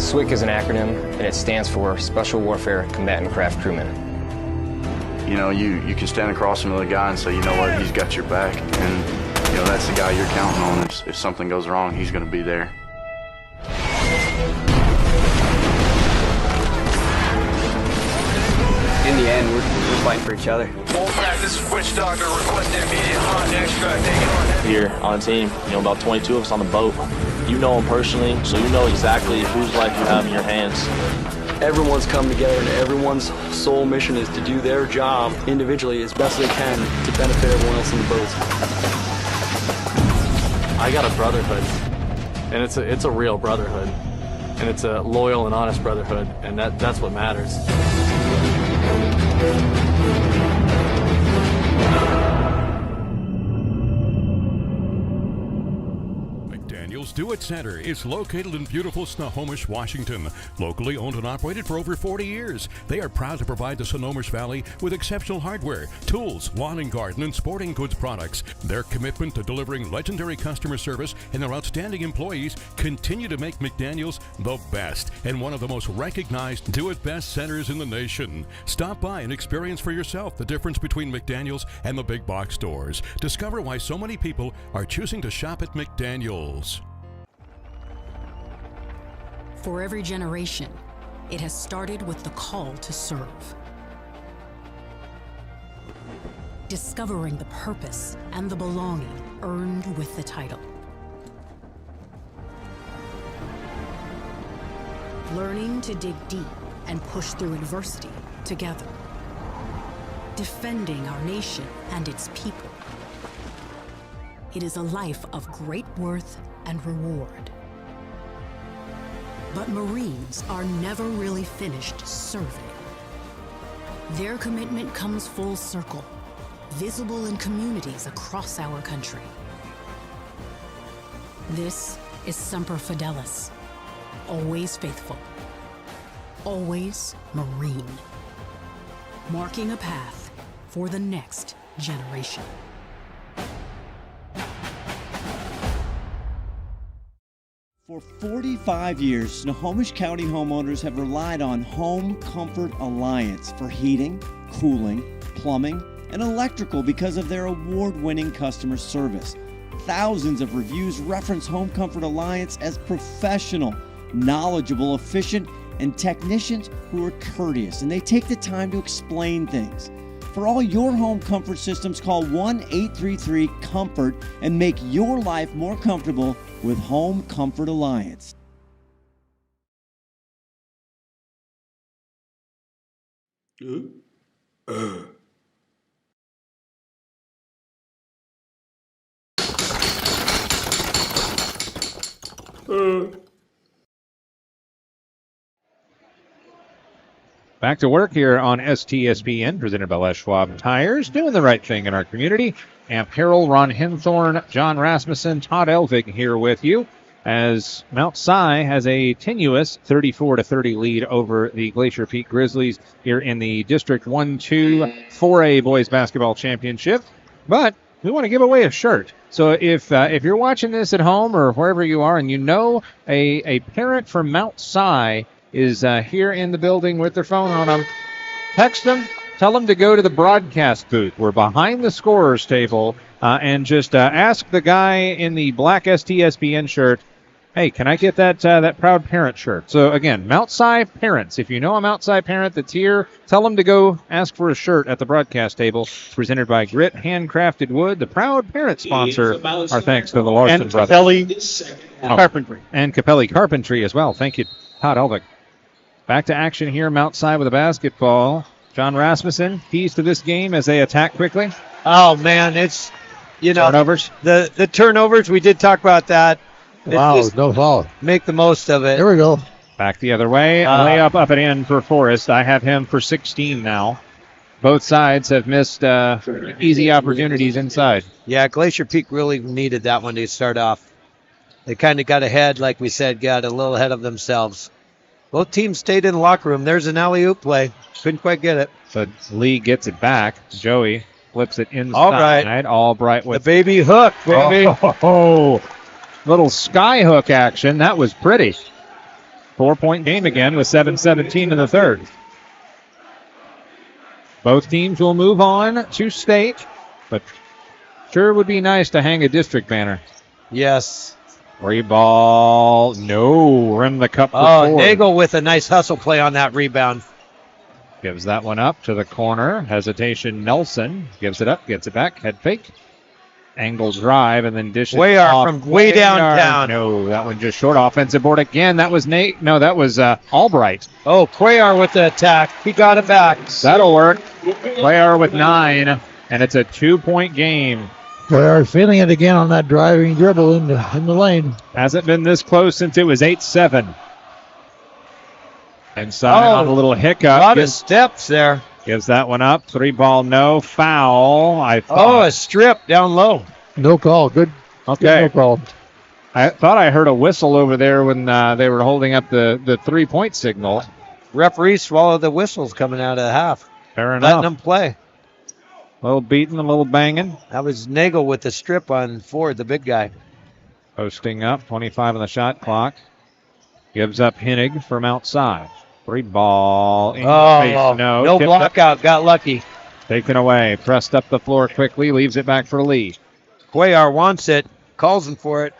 SWCC is an acronym, and it stands for Special Warfare Combatant Craft Crewman. You know, you can stand across from the guy and say, you know what, he's got your back, and you know that's the guy you're counting on. If something goes wrong, he's going to be there. In the end, we're fighting for each other. This is Witch Doctor requesting immediate hot extract. Here on the team, you know, about 22 of us on the boat. You know them personally, so you know exactly whose life you have in your hands. Everyone's come together, and everyone's sole mission is to do their job individually as best they can to benefit everyone else on the boat. I got a brotherhood, and it's a real brotherhood, and it's a loyal and honest brotherhood, and that's what matters. McDaniel's Do-It Center is located in beautiful Snohomish, Washington. Locally owned and operated for over 40 years, they are proud to provide the Snohomish Valley with exceptional hardware, tools, lawn and garden, and sporting goods products. Their commitment to delivering legendary customer service and their outstanding employees continue to make McDaniel's the best and one of the most recognized do-it-best centers in the nation. Stop by and experience for yourself the difference between McDaniel's and the big box stores. Discover why so many people are choosing to shop at McDaniel's. For every generation, it has started with the call to serve. Discovering the purpose and the belonging earned with the title. Learning to dig deep and push through adversity together. Defending our nation and its people. It is a life of great worth and reward. But Marines are never really finished serving. Their commitment comes full circle, visible in communities across our country. This is Semper Fidelis, always faithful, always Marine, marking a path for the next generation. For 45 years, Snohomish County homeowners have relied on Home Comfort Alliance for heating, cooling, plumbing, and electrical because of their award-winning customer service. Thousands of reviews reference Home Comfort Alliance as professional, knowledgeable, efficient, and technicians who are courteous, and they take the time to explain things. For all your home comfort systems, call 1-833-COMFORT and make your life more comfortable with Home Comfort Alliance. Back to work here on STSPN, presented by Les Schwab Tires, doing the right thing in our community. Amp Harrell, Ron Henthorn, John Rasmussen, Todd Elvig here with you as Mount Si has a tenuous 34-30 lead over the Glacier Peak Grizzlies here in the District 1-2 4A Boys Basketball Championship. But we want to give away a shirt. So if you're watching this at home or wherever you are and you know a parent from Mount Si is here in the building with their phone on them, text them, tell them to go to the broadcast booth. We're behind the scorer's table, and just ask the guy in the black STSPN shirt, hey, can I get that proud parent shirt? So again, Mount Si parents, if you know a Mount Si parent that's here, tell them to go ask for a shirt at the broadcast table. Presented by Grit Handcrafted Wood, the proud parent sponsor. Our thanks to the Larson brothers. And Carpentry. And Capelli Carpentry as well. Thank you, Todd Elvig. Back to action here, Mount Si with a basketball. John Rasmussen, keys to this game as they attack quickly. Oh, man, it's, turnovers. The turnovers, we did talk about that. Wow, no foul. Make the most of it. Here we go. Back the other way. Layup up and in for Forrest. I have him for 16 now. Both sides have missed easy opportunities inside. Yeah, Glacier Peak really needed that one to start off. They kind of got ahead, like we said, got a little ahead of themselves. Both teams stayed in the locker room. There's an alley-oop play. Couldn't quite get it. But Lee gets it back. Joey flips it inside. Albright. Albright with the baby hook, baby. Little sky hook action. That was pretty. 4-point game again with 7:17 in the third. Both teams will move on to state, but sure would be nice to hang a district banner. Yes. Free ball. No. Rim the cup. Oh, Nagel with a nice hustle play on that rebound. Gives that one up to the corner. Hesitation. Nelson gives it up, gets it back. Head fake. Angle drive and then dishes off. From way downtown. No, that one just short. Offensive board again. That was Nate. No, that was Albright. Oh, Cuellar with the attack. He got it back. That'll work. Cuellar with 9, and it's a 2-point game. Cuellar feeling it again on that driving dribble in the lane. Hasn't been this close since it was 8-7. Inside on a little hiccup. A lot of steps there. Gives that one up. 3 ball, no. Foul. A strip down low. No call. Good. Okay. Good no call. I thought I heard a whistle over there when they were holding up the 3-point signal. Referee swallowed the whistles coming out of the half. Fair enough. Letting them play. A little beating, a little banging. That was Nagel with the strip on Ford, the big guy. Posting up. 25 on the shot clock. Gives up Hennig from outside. 3 ball. In space. No block out. Got lucky. Taken away. Pressed up the floor quickly. Leaves it back for Lee. Cuellar wants it. Calls him for it.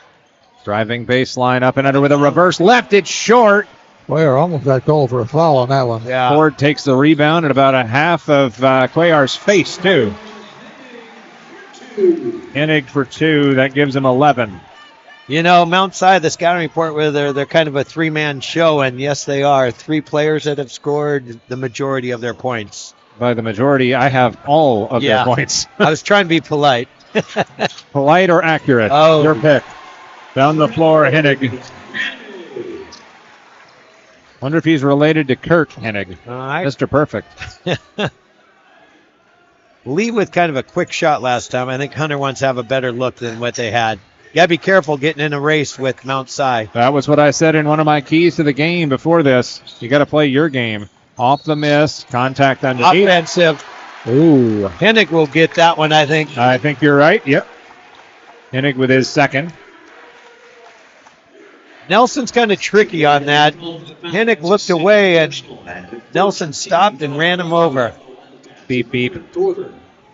Driving baseline up and under with a reverse left. It's short. Cuellar almost got called for a foul on that one. Yeah. Ford takes the rebound at about a half of Cuellar's face, too. Hennig for 2. That gives him 11. You know, Mount Si, the scouting report, where they're kind of a 3-man show, and yes, they are. 3 players that have scored the majority of their points. By the majority, I have all of their points. I was trying to be polite. Polite or accurate? Oh. Your pick. Down the floor, Hennig. Wonder if he's related to Kurt Hennig. Mr. Perfect. Lee with kind of a quick shot last time. I think Hunter wants to have a better look than what they had. You got to be careful getting in a race with Mount Si. That was what I said in one of my keys to the game before this. You got to play your game. Off the miss, contact underneath. Offensive. Ooh. Hennig will get that one, I think. I think you're right. Yep. Hennig with his second. Nelson's kind of tricky on that. Hennig looked away, and Nelson stopped and ran him over. Beep, beep.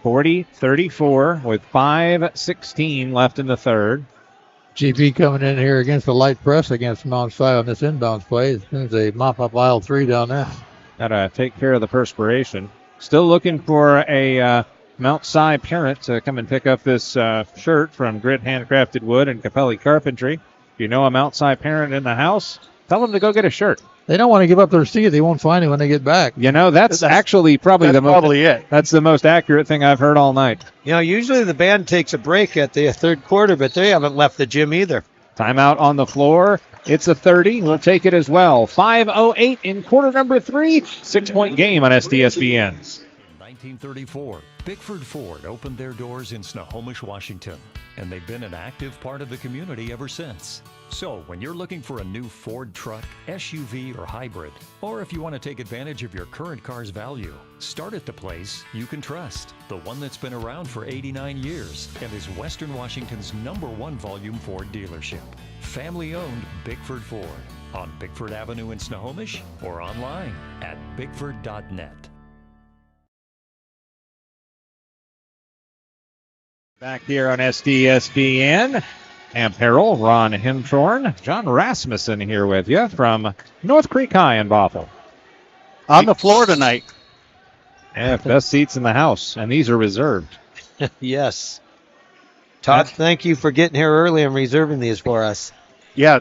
40-34 with 5:16 left in the third. GP coming in here against the light press against Mount Si on this inbounds play. As soon as they mop up aisle 3 down there. Got to take care of the perspiration. Still looking for a Mount Si parent to come and pick up this shirt from Grit Handcrafted Wood and Capelli Carpentry. If you know a Mount Si parent in the house, tell them to go get a shirt. They don't want to give up their seat. They won't find it when they get back. You know, that's actually probably That's the most accurate thing I've heard all night. You know, usually the band takes a break at the third quarter, but they haven't left the gym either. Timeout on the floor. It's a 30. We'll take it as well. 5:08 in quarter number 3. 6-point game on STSPN. In 1934, Bickford Ford opened their doors in Snohomish, Washington, and they've been an active part of the community ever since. So when you're looking for a new Ford truck, SUV, or hybrid, or if you want to take advantage of your current car's value, start at the place you can trust. The one that's been around for 89 years and is Western Washington's #1 volume Ford dealership. Family-owned Bickford Ford on Bickford Avenue in Snohomish or online at bickford.net. Back here on STSPN. Ham Harrell, Ron Himthorne, John Rasmussen here with you from North Creek High in Bothell. On the floor tonight. Yeah, best seats in the house, and these are reserved. Yes. Todd, thank you for getting here early and reserving these for us. Yeah,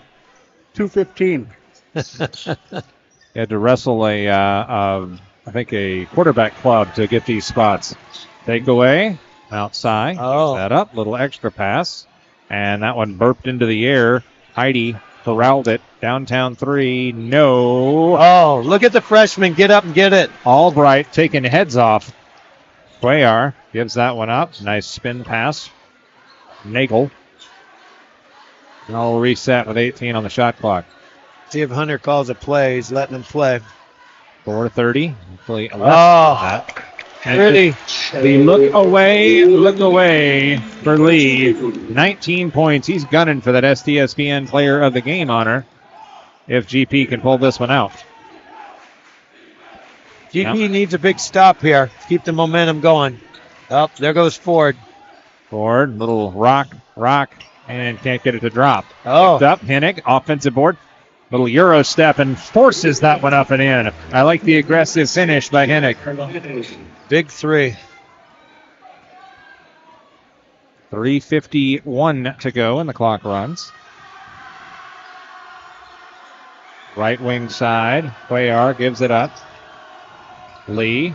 2:15. You had to wrestle I think a quarterback club to get these spots. Takeaway, outside. Oh. That up, little extra pass. And that one burped into the air. Heidi corralled it. Downtown 3, no. Oh, look at the freshman. Get up and get it. Albright taking heads off. Cuellar gives that one up. Nice spin pass. Nagel. And I'll reset with 18 on the shot clock. See if Hunter calls a play. He's letting him play. 4:30. Hopefully Oh, pretty. The look away for Lee. 19 points. He's gunning for that STSPN Player of the Game honor if GP can pull this one out. GP needs a big stop here. Keep the momentum going. Oh, there goes Ford. Ford, little rock, and can't get it to drop. Oh. Up, Hennig, offensive board. Little Euro step and forces that one up and in. I like the aggressive finish by Hennig. Big three. 3:51 to go, and the clock runs. Right wing side. Cuellar gives it up. Lee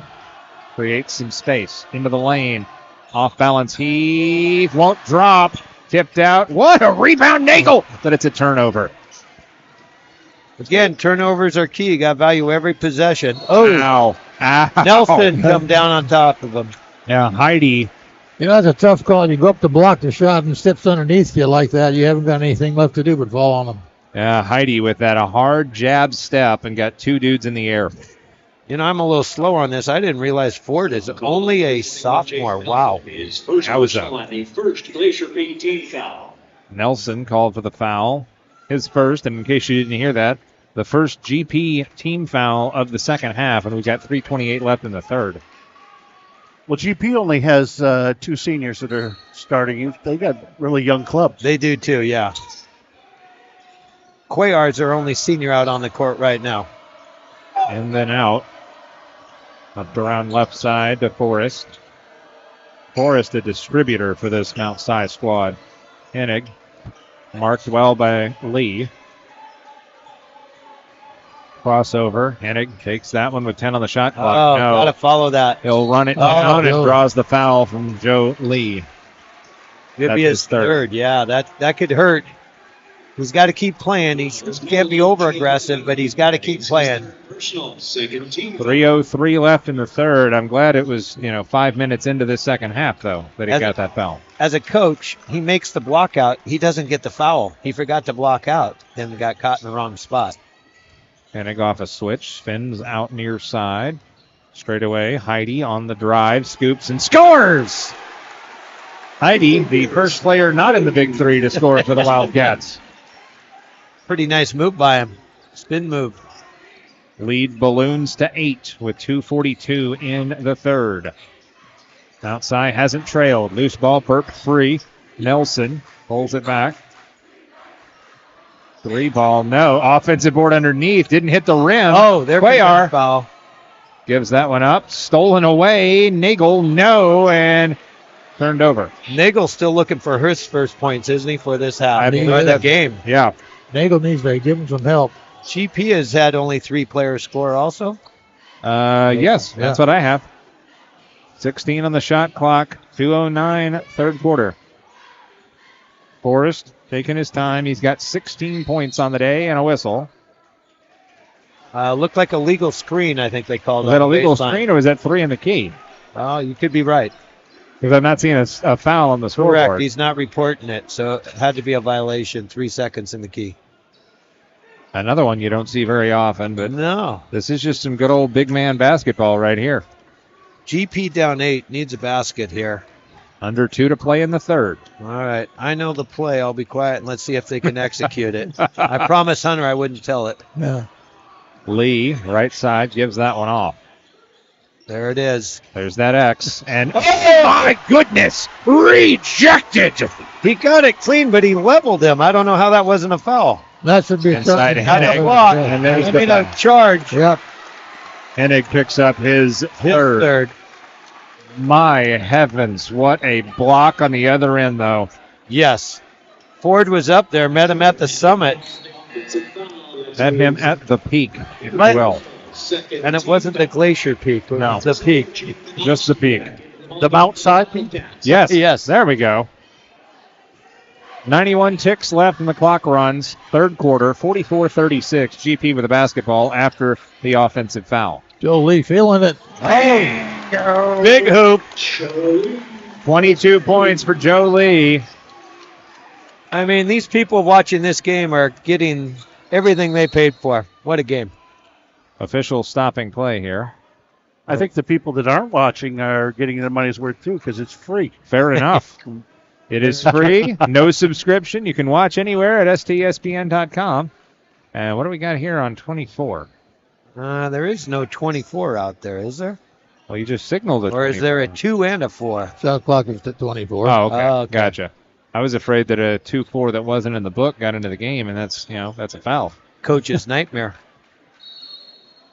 creates some space into the lane. Off balance heave. Won't drop. Tipped out. What a rebound, Nagel! But it's a turnover. Again, turnovers are key. You got to value every possession. Oh, Ow. Nelson come down on top of him. Yeah, Heidi. You know, that's a tough call. You go up to block the shot and steps underneath you like that. You haven't got anything left to do but fall on him. Yeah, Heidi with that, a hard jab step and got two dudes in the air. You know, I'm a little slow on this. I didn't realize Ford is only a sophomore. Wow. That was the first Glacier Peak team foul. Nelson called for the foul. His first, and in case you didn't hear that, the first GP team foul of the second half, and we've got 3:28 left in the third. Well, GP only has two seniors that are starting. They got really young club. They do too, yeah. Cuellar's our only senior out on the court right now. And then out. Up around left side to Forrest. Forrest, a distributor for this Mount Si squad. Hennig, marked well by Lee. Crossover. Hennig takes that one with 10 on the shot clock. Oh, no. gotta follow that. He'll run it down and draws the foul from Joe Lee. Could be his third. Yeah, that could hurt. He's got to keep playing. He can't be over aggressive, but he's got to keep playing. 3:03 left in the third. I'm glad it was 5 minutes into the second half though that he got that foul. As a coach, he makes the block out. He doesn't get the foul. He forgot to block out, then got caught in the wrong spot. Hennig off a switch, spins out near side. Straight away, Heidi on the drive, scoops and scores! Heidi, the first player not in the big three to score for the Wildcats. Pretty nice move by him. Spin move. Lead balloons to 8 with 2:42 in the third. Outside hasn't trailed. Loose ball, Perp free. Nelson pulls it back. Three ball, no. Offensive board underneath. Didn't hit the rim. Oh, there Cuellar foul. Gives that one up. Stolen away. Nagel, no. And turned over. Nagel's still looking for his first points, isn't he, for this half? I mean, that game. Yeah. Nagel needs to give him some help. GP has had only 3 players score also? Yes, that's what I have. 16 on the shot clock. 2:09 third quarter. Forrest taking his time. He's got 16 points on the day and a whistle. Looked like a legal screen, I think they called it. Was that a legal screen or was that 3 in the key? Oh, you could be right. Because I'm not seeing a foul on the scoreboard. Correct. He's not reporting it, so it had to be a violation. 3 seconds in the key. Another one you don't see very often, but no. This is just some good old big man basketball right here. GP down 8, needs a basket here. Under 2 to play in the third. All right. I know the play. I'll be quiet and let's see if they can execute it. I promised Hunter I wouldn't tell it. Yeah. Lee, right side, gives that one off. There it is. There's that X. And, oh my goodness! Rejected! He got it clean, but he leveled him. I don't know how that wasn't a foul. That should be inside Hennig. And there's a charge. Yep. Hennig picks up his third. My heavens, what a block on the other end, though. Yes. Ford was up there, met him at the summit. Met him at the peak, if you will. And it wasn't the Glacier peak. No. It was the peak. Just the peak. The Mount Si peak? Yes. There we go. 91 ticks left and the clock runs. Third quarter, 44-36. GP with the basketball after the offensive foul. Joe Lee feeling it. Oh, big hoop. 22 points for Joe Lee. I mean, these people watching this game are getting everything they paid for. What a game. Official stopping play here. I think the people that aren't watching are getting their money's worth, too, because it's free. Fair enough. It is free, no subscription. You can watch anywhere at STSPN.com. And what do we got here on 24? There is no 24 out there, is there? Well, you just signaled it. Or is there a 2 and a 4? Shot clock is at 24. Oh, okay. Gotcha. I was afraid that a 2-4 that wasn't in the book got into the game, and that's a foul. Coach's nightmare.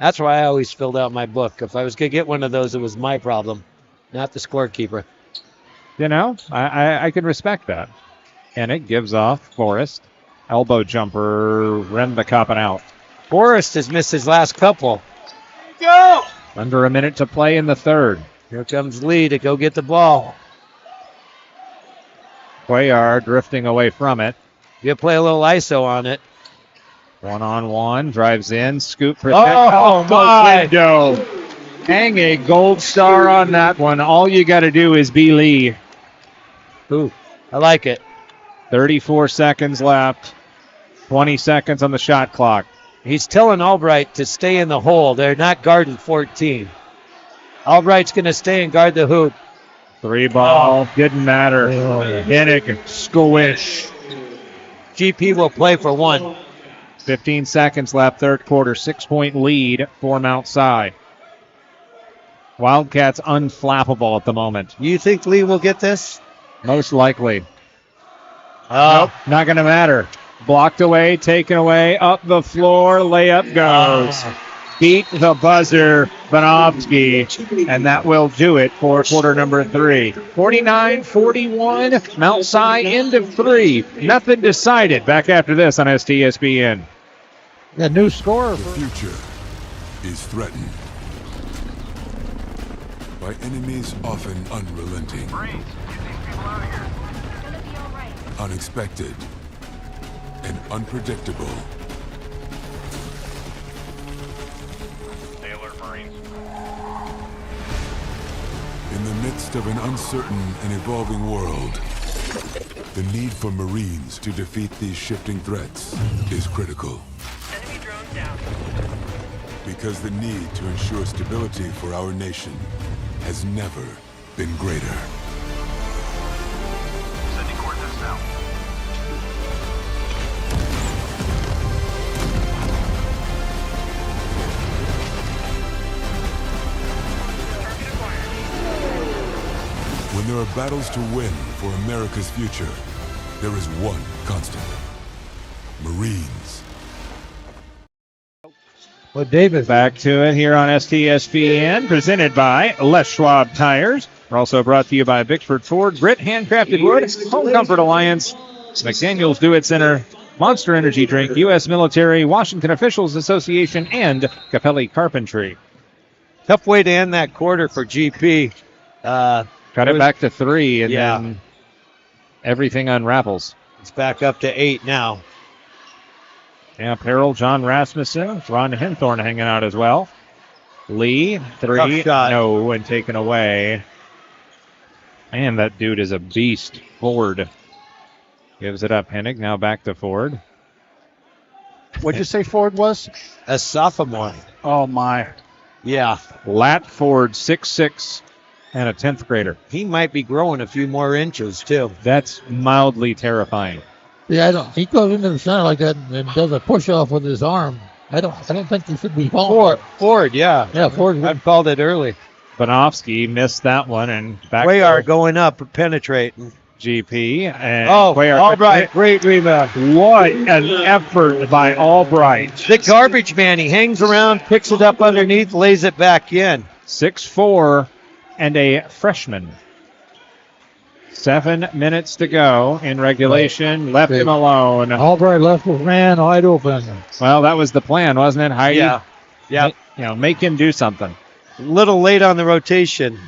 That's why I always filled out my book. If I was going to get one of those, it was my problem, not the scorekeeper. I can respect that. And it gives off Forrest. Elbow jumper, Renda copping out. Forrest has missed his last couple. Go! Under a minute to play in the third. Here comes Lee to go get the ball. Cuellar drifting away from it. You play a little ISO on it. 1-on-1, drives in, scoop, protect. Oh my! Window. Hang a gold star on that one. All you got to do is be Lee. Ooh, I like it. 34 seconds left. 20 seconds on the shot clock. He's telling Albright to stay in the hole. They're not guarding 14. Albright's going to stay and guard the hoop. 3 ball, didn't matter. Hinnick, squish. GP will play for 1. 15 seconds left, third quarter, 6-point lead for Mount Si. Wildcats unflappable at the moment. You think Lee will get this? Most likely. Nope, not going to matter. Blocked away, taken away, up the floor, layup goes. Beat the buzzer, Banovsky, and that will do it for quarter number 3. 49-41, Mount Si end of 3. Nothing decided. Back after this on STSPN. A new score. The future is threatened by enemies often unrelenting, unexpected, and unpredictable. In the midst of an uncertain and evolving world, the need for Marines to defeat these shifting threats is critical. Enemy drone down. Because the need to ensure stability for our nation has never been greater. Sending coordinates now. When there are battles to win for America's future, there is one constant: Marines. Well, David. Back to it here on STSPN, presented by Les Schwab Tires. We're also brought to you by Bickford Ford, Grit Handcrafted Wood, Home Comfort Alliance, McDaniels Do It Center, Monster Energy Drink, U.S. Military, Washington Officials Association, and Capelli Carpentry. Tough way to end that quarter for GP. Cut it back to 3, and then everything unravels. It's back up to 8 now. Yeah, Peril, John Rasmussen, Ron Henthorne hanging out as well. Lee, 3, no, and taken away. Man, that dude is a beast. Ford gives it up. Hennig now back to Ford. What'd you say Ford was? A sophomore. Oh, my. Yeah. Lat Ford, 6'6", and a 10th grader. He might be growing a few more inches, too. That's mildly terrifying. Yeah, he goes into the center like that and does a push-off with his arm. I don't think he should be falling. Ford, yeah. Yeah, Ford. I've called it early. Banovsky missed that one, and back Cuellar going up, penetrating. GP. And Cuellar. Albright, great rebound. What an effort by Albright. The garbage man, he hangs around, picks it up underneath, lays it back in. 6'4", and a freshman. 7 minutes to go in regulation. Left him alone. Albright left his man wide open. Well, that was the plan, wasn't it, Heidi? Yeah. Make him do something. A little late on the rotation.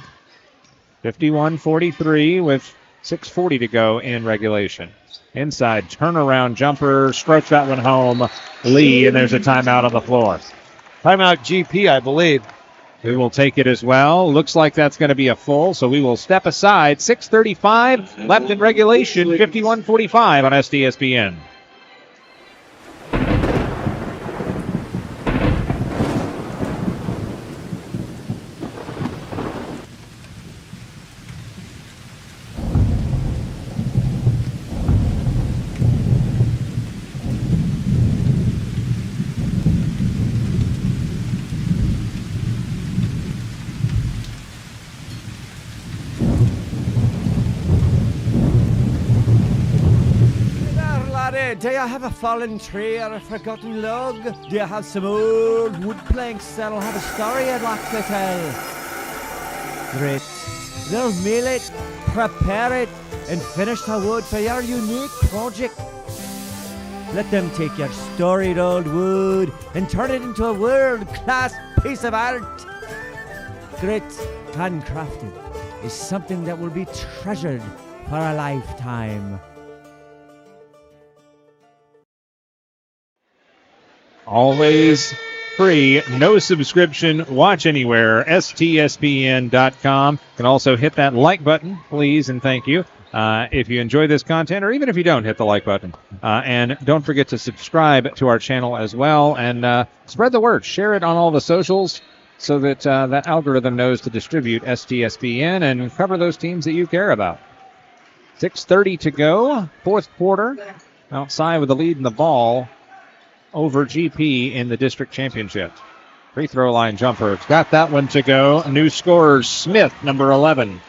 51-43 with 6:40 to go in regulation. Inside turnaround jumper, strokes that one home. Lee, and there's a timeout on the floor. Timeout GP, I believe. We will take it as well. Looks like that's going to be a full, so we will step aside. 6:35 left in regulation, 51-45 on STSPN. Do you have a fallen tree or a forgotten log? Do you have some old wood planks that'll have a story I'd like to tell? Great. They'll mill it, prepare it, and finish the wood for your unique project. Let them take your storied old wood and turn it into a world-class piece of art. Grit, handcrafted, is something that will be treasured for a lifetime. Always free, no subscription, watch anywhere, stspn.com. You can also hit that like button, please, and thank you. If you enjoy this content, or even if you don't, hit the like button. And don't forget to subscribe to our channel as well, and spread the word. Share it on all the socials so that that algorithm knows to distribute STSPN and cover those teams that you care about. 6:30 to go, fourth quarter. Outside with the lead in the ball over GP in the district championship. Free throw line jumper. Got that one to go. New scorer, Smith, number 11.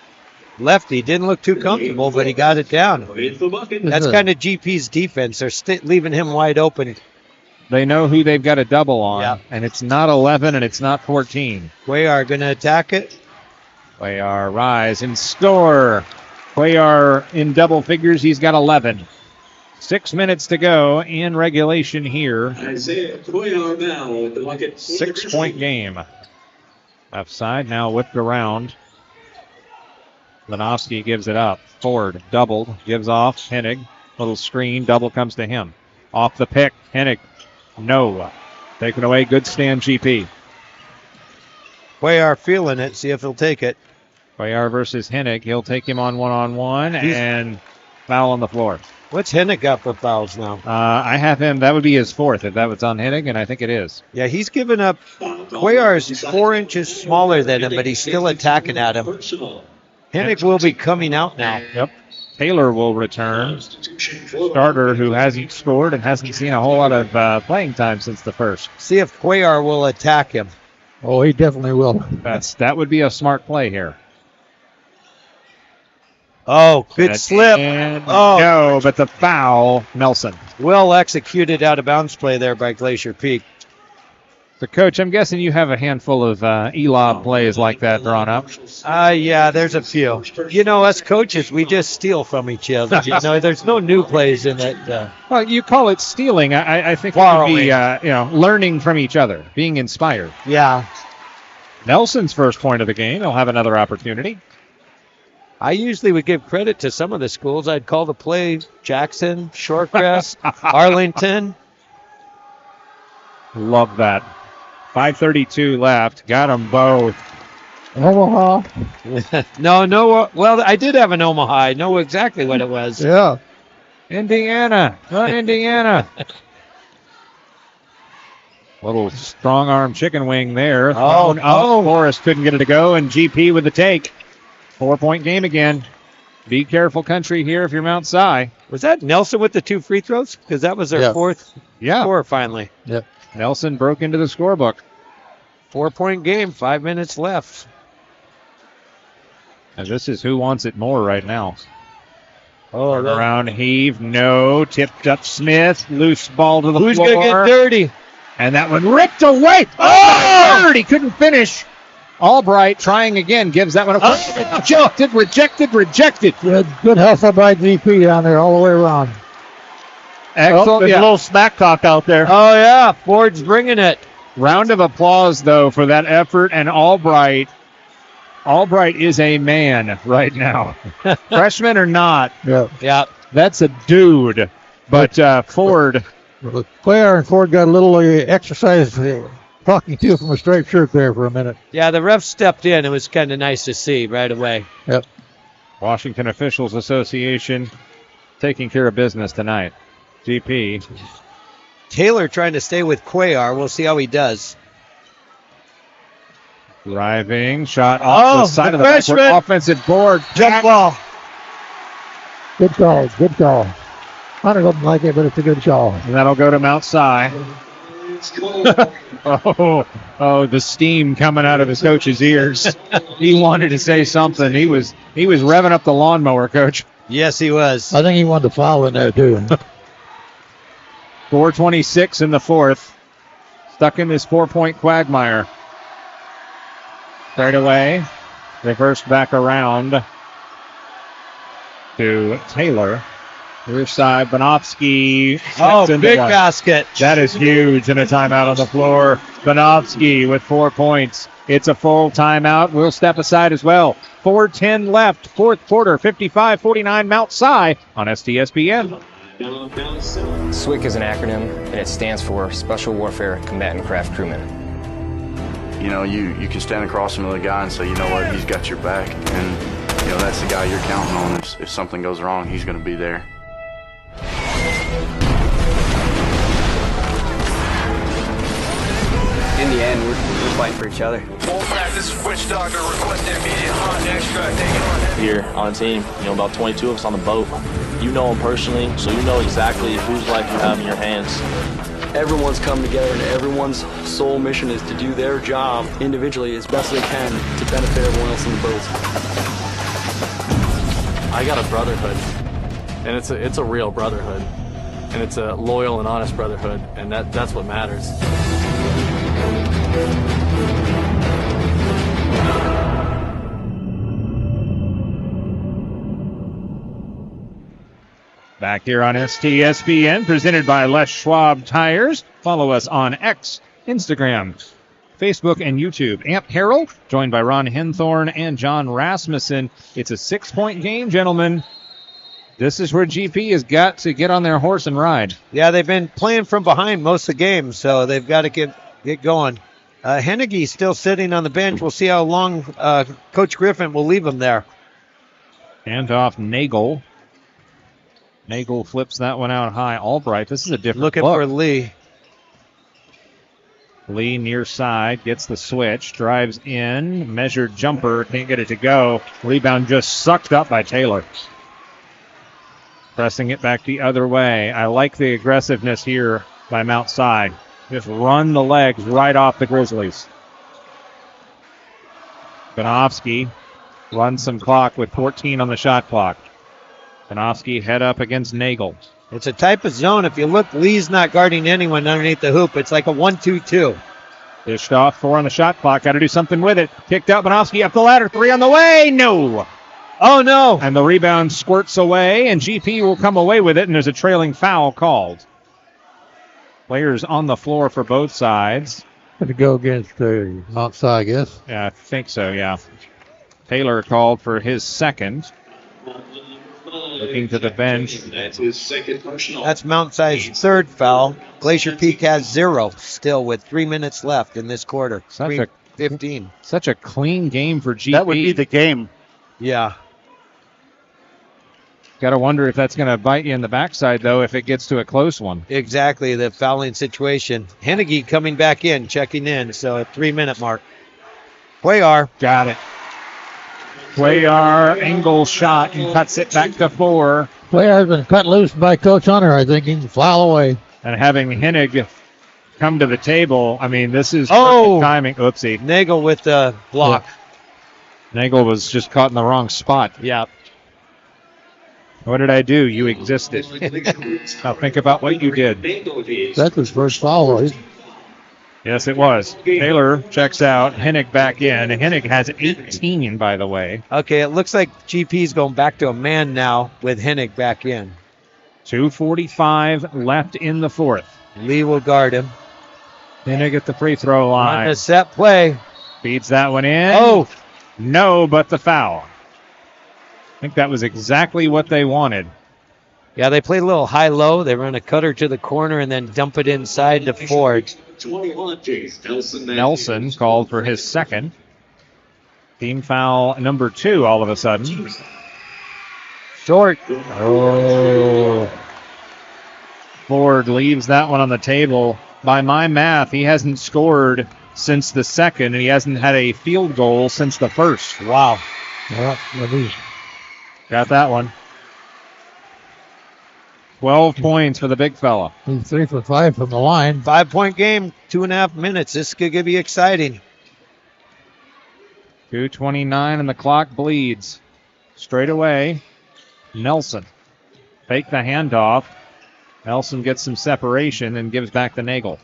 Lefty didn't look too comfortable, but he got it down. That's kind of GP's defense. They're leaving him wide open. They know who they've got a double on, and it's not 11 and it's not 14. Cuellar going to attack it. Cuellar rise and score. Cuellar in double figures. He's got 11. 6 minutes to go in regulation here. Isaiah Cuellar now at the bucket. 6-point game. Left side now whipped around. Lenovsky gives it up. Ford doubled. Gives off. Hennig. Little screen. Double comes to him. Off the pick. Hennig. No. Taken away. Good stand GP. Cuellar feeling it. See if he'll take it. Cuellar versus Hennig. He'll take him on one-on-one and foul on the floor. What's Hennig got for fouls now? I have him. That would be his fourth if that was on Hennig, and I think it is. Yeah, he's given up. Cuellar is 4 inches smaller than him, but he's still attacking at him. Hennig will be coming out now. Yep. Taylor will return. Starter who hasn't scored and hasn't seen a whole lot of playing time since the first. See if Cuellar will attack him. Oh, he definitely will. That would be a smart play here. Oh, good slip. No, but the foul, Nelson. Well executed out of bounds play there by Glacier Peak. So, Coach, I'm guessing you have a handful of E-Lob plays like that drawn up. Yeah, there's a few. You know, us coaches, we just steal from each other. You know, there's no new plays in it. Well, you call it stealing. I think it would be, learning from each other, being inspired. Yeah. Nelson's first point of the game. He'll have another opportunity. I usually would give credit to some of the schools. I'd call the play Jackson, Shortgrass, Arlington. Love that. 5:32 left. Got them both. Omaha. No. Well, I did have an Omaha. I know exactly what it was. Yeah. Indiana. Indiana. Little strong arm chicken wing there. Forrest couldn't get it to go, and GP with the take. 4-point game again. Be careful, country, here if you're Mount Si. Was that Nelson with the 2 free throws? Because that was their fourth score finally. Yep. Nelson broke into the scorebook. 4-point game, 5 minutes left. And this is who wants it more right now. Oh, around heave, no. Tipped up Smith. Loose ball to the floor. Who's going to get dirty? And that one ripped away. Oh! He couldn't finish. Albright trying again, gives that one a rejected. Good hustle by GP down there all the way around. Excellent. There's a little smack talk out there. Oh, yeah. Ford's bringing it. Round of applause, though, for that effort. And Albright is a man right now. Freshman or not. Yeah. Yeah. That's a dude. But Ford. Cuellar and Ford got a little exercise talking to from a striped shirt there for a minute. Yeah, the ref stepped in. It was kind of nice to see right away. Yep. Washington Officials Association taking care of business tonight. GP. Taylor trying to stay with Cuellar. We'll see how he does. Driving, shot off the side of the backward offensive board. Jump ball. Good call. Good call. Hunter doesn't like it, but it's a good call. And that'll go to Mount Si. Oh, the steam coming out of his coach's ears. He wanted to say something. He was revving up the lawnmower, Coach. Yes, he was. I think he wanted to foul in there, too. 4:26 in the fourth. Stuck in this 4-point quagmire. Straight away. Reversed back around to Taylor. Rear side, Banovsky. Oh, big basket. That is huge, and a timeout on the floor. Banovsky with 4 points. It's a full timeout. We'll step aside as well. 4:10 left, fourth quarter, 55-49 Mount Si on STSPN. SWCC is an acronym, and it stands for Special Warfare Combatant Craft Crewman. You know, you can stand across from the guy and say, you know what, he's got your back. And, you know, that's the guy you're counting on. If something goes wrong, he's going to be there. In the end, we're fighting for each other. Here on the team, you know, about 22 of us on the boat. You know them personally, so you know exactly whose life you have in your hands. Everyone's come together, and everyone's sole mission is to do their job individually as best they can to benefit everyone else in the boat. I got a brotherhood, and it's a real brotherhood, and it's a loyal and honest brotherhood, and that's what matters. Back here on STSPN, presented by Les Schwab Tires. Follow us on X, Instagram, Facebook, and YouTube. Amp Harrell, joined by Ron Henthorn and John Rasmussen. It's a 6-point game, gentlemen. This is where GP has got to get on their horse and ride. Yeah, they've been playing from behind most of the game, so they've got to get going. Hennige's still sitting on the bench. We'll see how long Coach Griffin will leave him there. Hand off Nagel. Nagel flips that one out high. Albright, this is a different Looking look. for Lee. Lee near side, gets the switch, drives in, measured jumper, can't get it to go. Rebound just sucked up by Taylor. Pressing it back the other way. I like the aggressiveness here by Mount Si. Just run the legs right off the Grizzlies. Banovsky runs some clock with 14 on the shot clock. Banovsky head up against Nagel. It's a type of zone. If you look, Lee's not guarding anyone underneath the hoop. It's like a 1-2-2. Dished off, 4 on the shot clock. Got to do something with it. Kicked out, Banovsky up the ladder. 3 on the way. No. Oh, no. And the rebound squirts away, and GP will come away with it, and there's a trailing foul called. Players on the floor for both sides. To go against Mount Si, I guess. Yeah, I think so, yeah. Taylor called for his second. Looking to the bench. That's his second personal. That's Mount Si's third foul. Glacier Peak has 0 still with 3 minutes left in this quarter. 3:15. Such a clean game for GP. That would be the game. Yeah. Got to wonder if that's going to bite you in the backside, though, if it gets to a close one. Exactly, the fouling situation. Hennige coming back in, checking in, so at 3-minute mark. Cuellar. Got it. Cuellar, angle shot, and cuts it back to 4. Cuellar's been cut loose by Coach Hunter. I think he can foul away. And having Hennig come to the table, I mean, this is perfect timing. Oopsie. Nagel with the block. Yeah. Nagel was just caught in the wrong spot. Yeah. What did I do? You existed. Now think about what you did. That's his first foul. Yes, it was. Taylor checks out. Hennig back in. Hennig has 18, by the way. Okay, it looks like GP's going back to a man now with Hennig back in. 2:45 left in the fourth. Lee will guard him. Hennig at the free throw line. On a set play. Feeds that one in. Oh! No, but the foul. I think that was exactly what they wanted. Yeah, they played a little high-low. They run a cutter to the corner and then dump it inside to Ford. 21, Nelson. Nelson called for his second. Team foul number 2 all of a sudden. Short. Oh. Ford leaves that one on the table. By my math, he hasn't scored since the second, and he hasn't had a field goal since the first. Wow. Yeah, Got that one. 12 points for the big fella. he's 3 for 5 from the line. 5-point game, 2.5 minutes. This could be exciting. 2:29 and the clock bleeds. Straight away, Nelson. Fake the handoff. Nelson gets some separation and gives back to Nagel.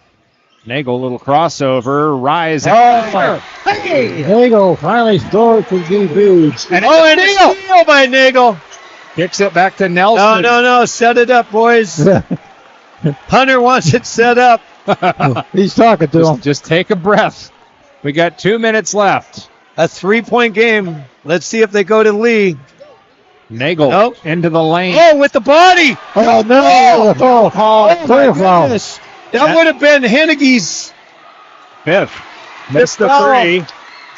Nagel, little crossover, rise. Hey! Nagel finally scored for GP. And and a steal by Nagel. Kicks it back to Nelson. No. Set it up, boys. Hunter wants it set up. He's talking to him. Just take a breath. We got 2 minutes left. A 3-point game. Let's see if they go to Lee. Nagel into the lane. Oh, with the body. Oh, no. Clear foul. That would have been Hennige's fifth. Missed the three.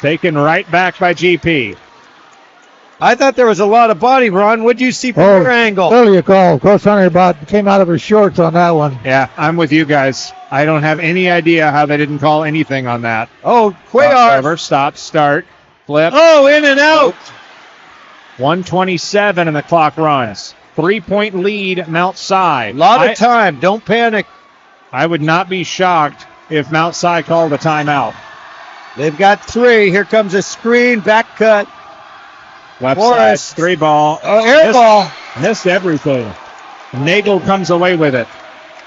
Taken right back by GP. I thought there was a lot of body, Ron. What did you see from your angle? Earlier call. Coach Hunter came out of her shorts on that one. Yeah, I'm with you guys. I don't have any idea how they didn't call anything on that. Oh, Cuellar. Stop, start, flip. Oh, in and out. 1:27 and the clock runs. 3-point lead, Mount Si. A lot of time. Don't panic. I would not be shocked if Mount Si called a timeout. They've got 3. Here comes a screen, back cut. Left Forrest. side, 3 ball. Oh, air ball. Missed everything. Nagel comes away with it.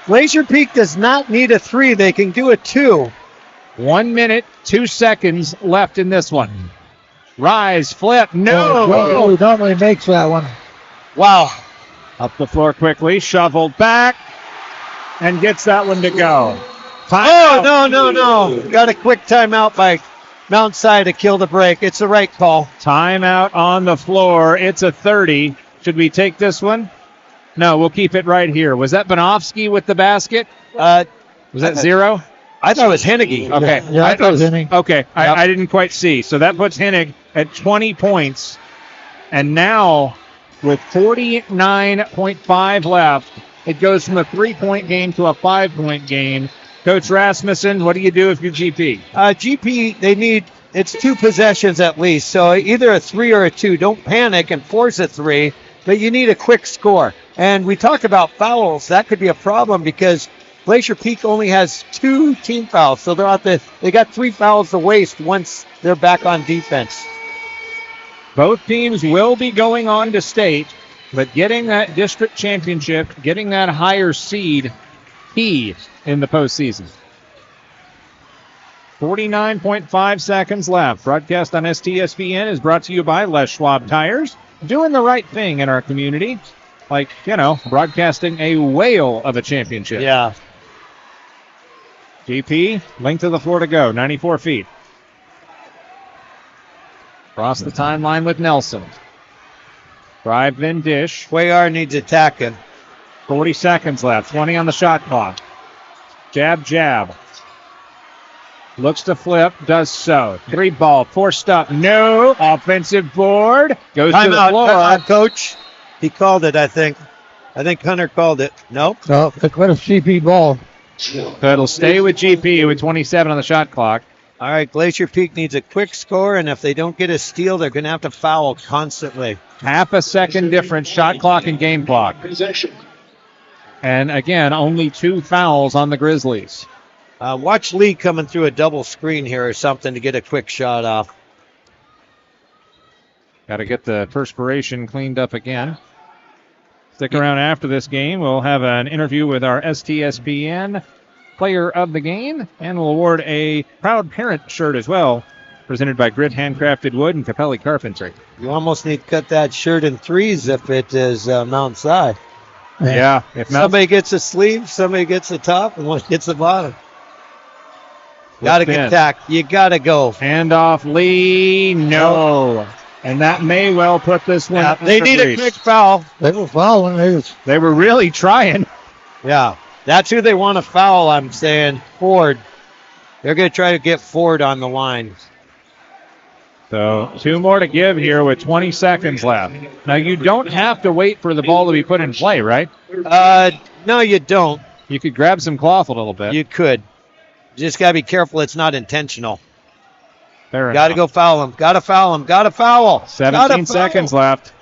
Glacier Peak does not need a 3. They can do a 2. 1 minute, 2 seconds left in this one. Rise, flip, no! He normally makes that one. Wow. Up the floor quickly, shoveled back, and gets that one to go. No. Got a quick timeout by Mount Si to kill the break. It's the right call. Timeout on the floor. It's a 30. Should we take this one? No, we'll keep it right here. Was that Bonovsky with the basket? Was that 0? I thought it was Hennig. Okay. Yeah, I thought it was Hennig. Okay, Yep. I didn't quite see. So that puts Hennig at 20 points. And now, with 49.5 left, it goes from a 3-point game to a 5-point game. Coach Rasmussen, what do you do if you're GP? GP, it's 2 possessions at least. So either a 3 or a 2. Don't panic and force a 3, but you need a quick score. And we talked about fouls. That could be a problem because Glacier Peak only has 2 team fouls. So they got 3 fouls to waste once they're back on defense. Both teams will be going on to state, but getting that district championship, getting that higher seed, key in the postseason. 49.5 seconds left. Broadcast on STSPN is brought to you by Les Schwab Tires. Doing the right thing in our community. Like, broadcasting a whale of a championship. Yeah. GP, length of the floor to go, 94 feet. Cross the timeline with Nelson. Drive, then dish. Cuellar needs attacking. 40 seconds left. 20 on the shot clock. Jab. Looks to flip. Does so. 3 ball. Forced up. No. Offensive board. Goes to the floor. Timeout, Coach. He called it, I think. I think Hunter called it. Nope. No, it's quite a CP ball. So it'll stay with GP with 27 on the shot clock. All right, Glacier Peak needs a quick score, and if they don't get a steal, they're going to have to foul constantly. Half a second difference, shot clock and game clock. And again, only 2 fouls on the Grizzlies. Watch Lee coming through a double screen here or something to get a quick shot off. Got to get the perspiration cleaned up again. Stick around after this game. We'll have an interview with our STSPN player of the game, and we'll award a Proud Parent shirt as well, presented by Grit Handcrafted Wood and Capelli Carpentry. You almost need to cut that shirt in 3s if it is Mount Si. Yeah. If somebody gets a sleeve, somebody gets the top, and one gets the bottom. Got to get tacked. You got to go. Hand off Lee. No. And that may well put this one. Yeah, they need a quick foul. They were fouling. They were really trying. Yeah, that's who they want to foul, I'm saying. Ford. They're going to try to get Ford on the line. So 2 more to give here with 20 seconds left. Now, you don't have to wait for the ball to be put in play, right? No, you don't. You could grab some cloth a little bit. You could. Just got to be careful it's not intentional. Fair Got to enough. go foul him. Got to foul him. Got to foul. 17 seconds left.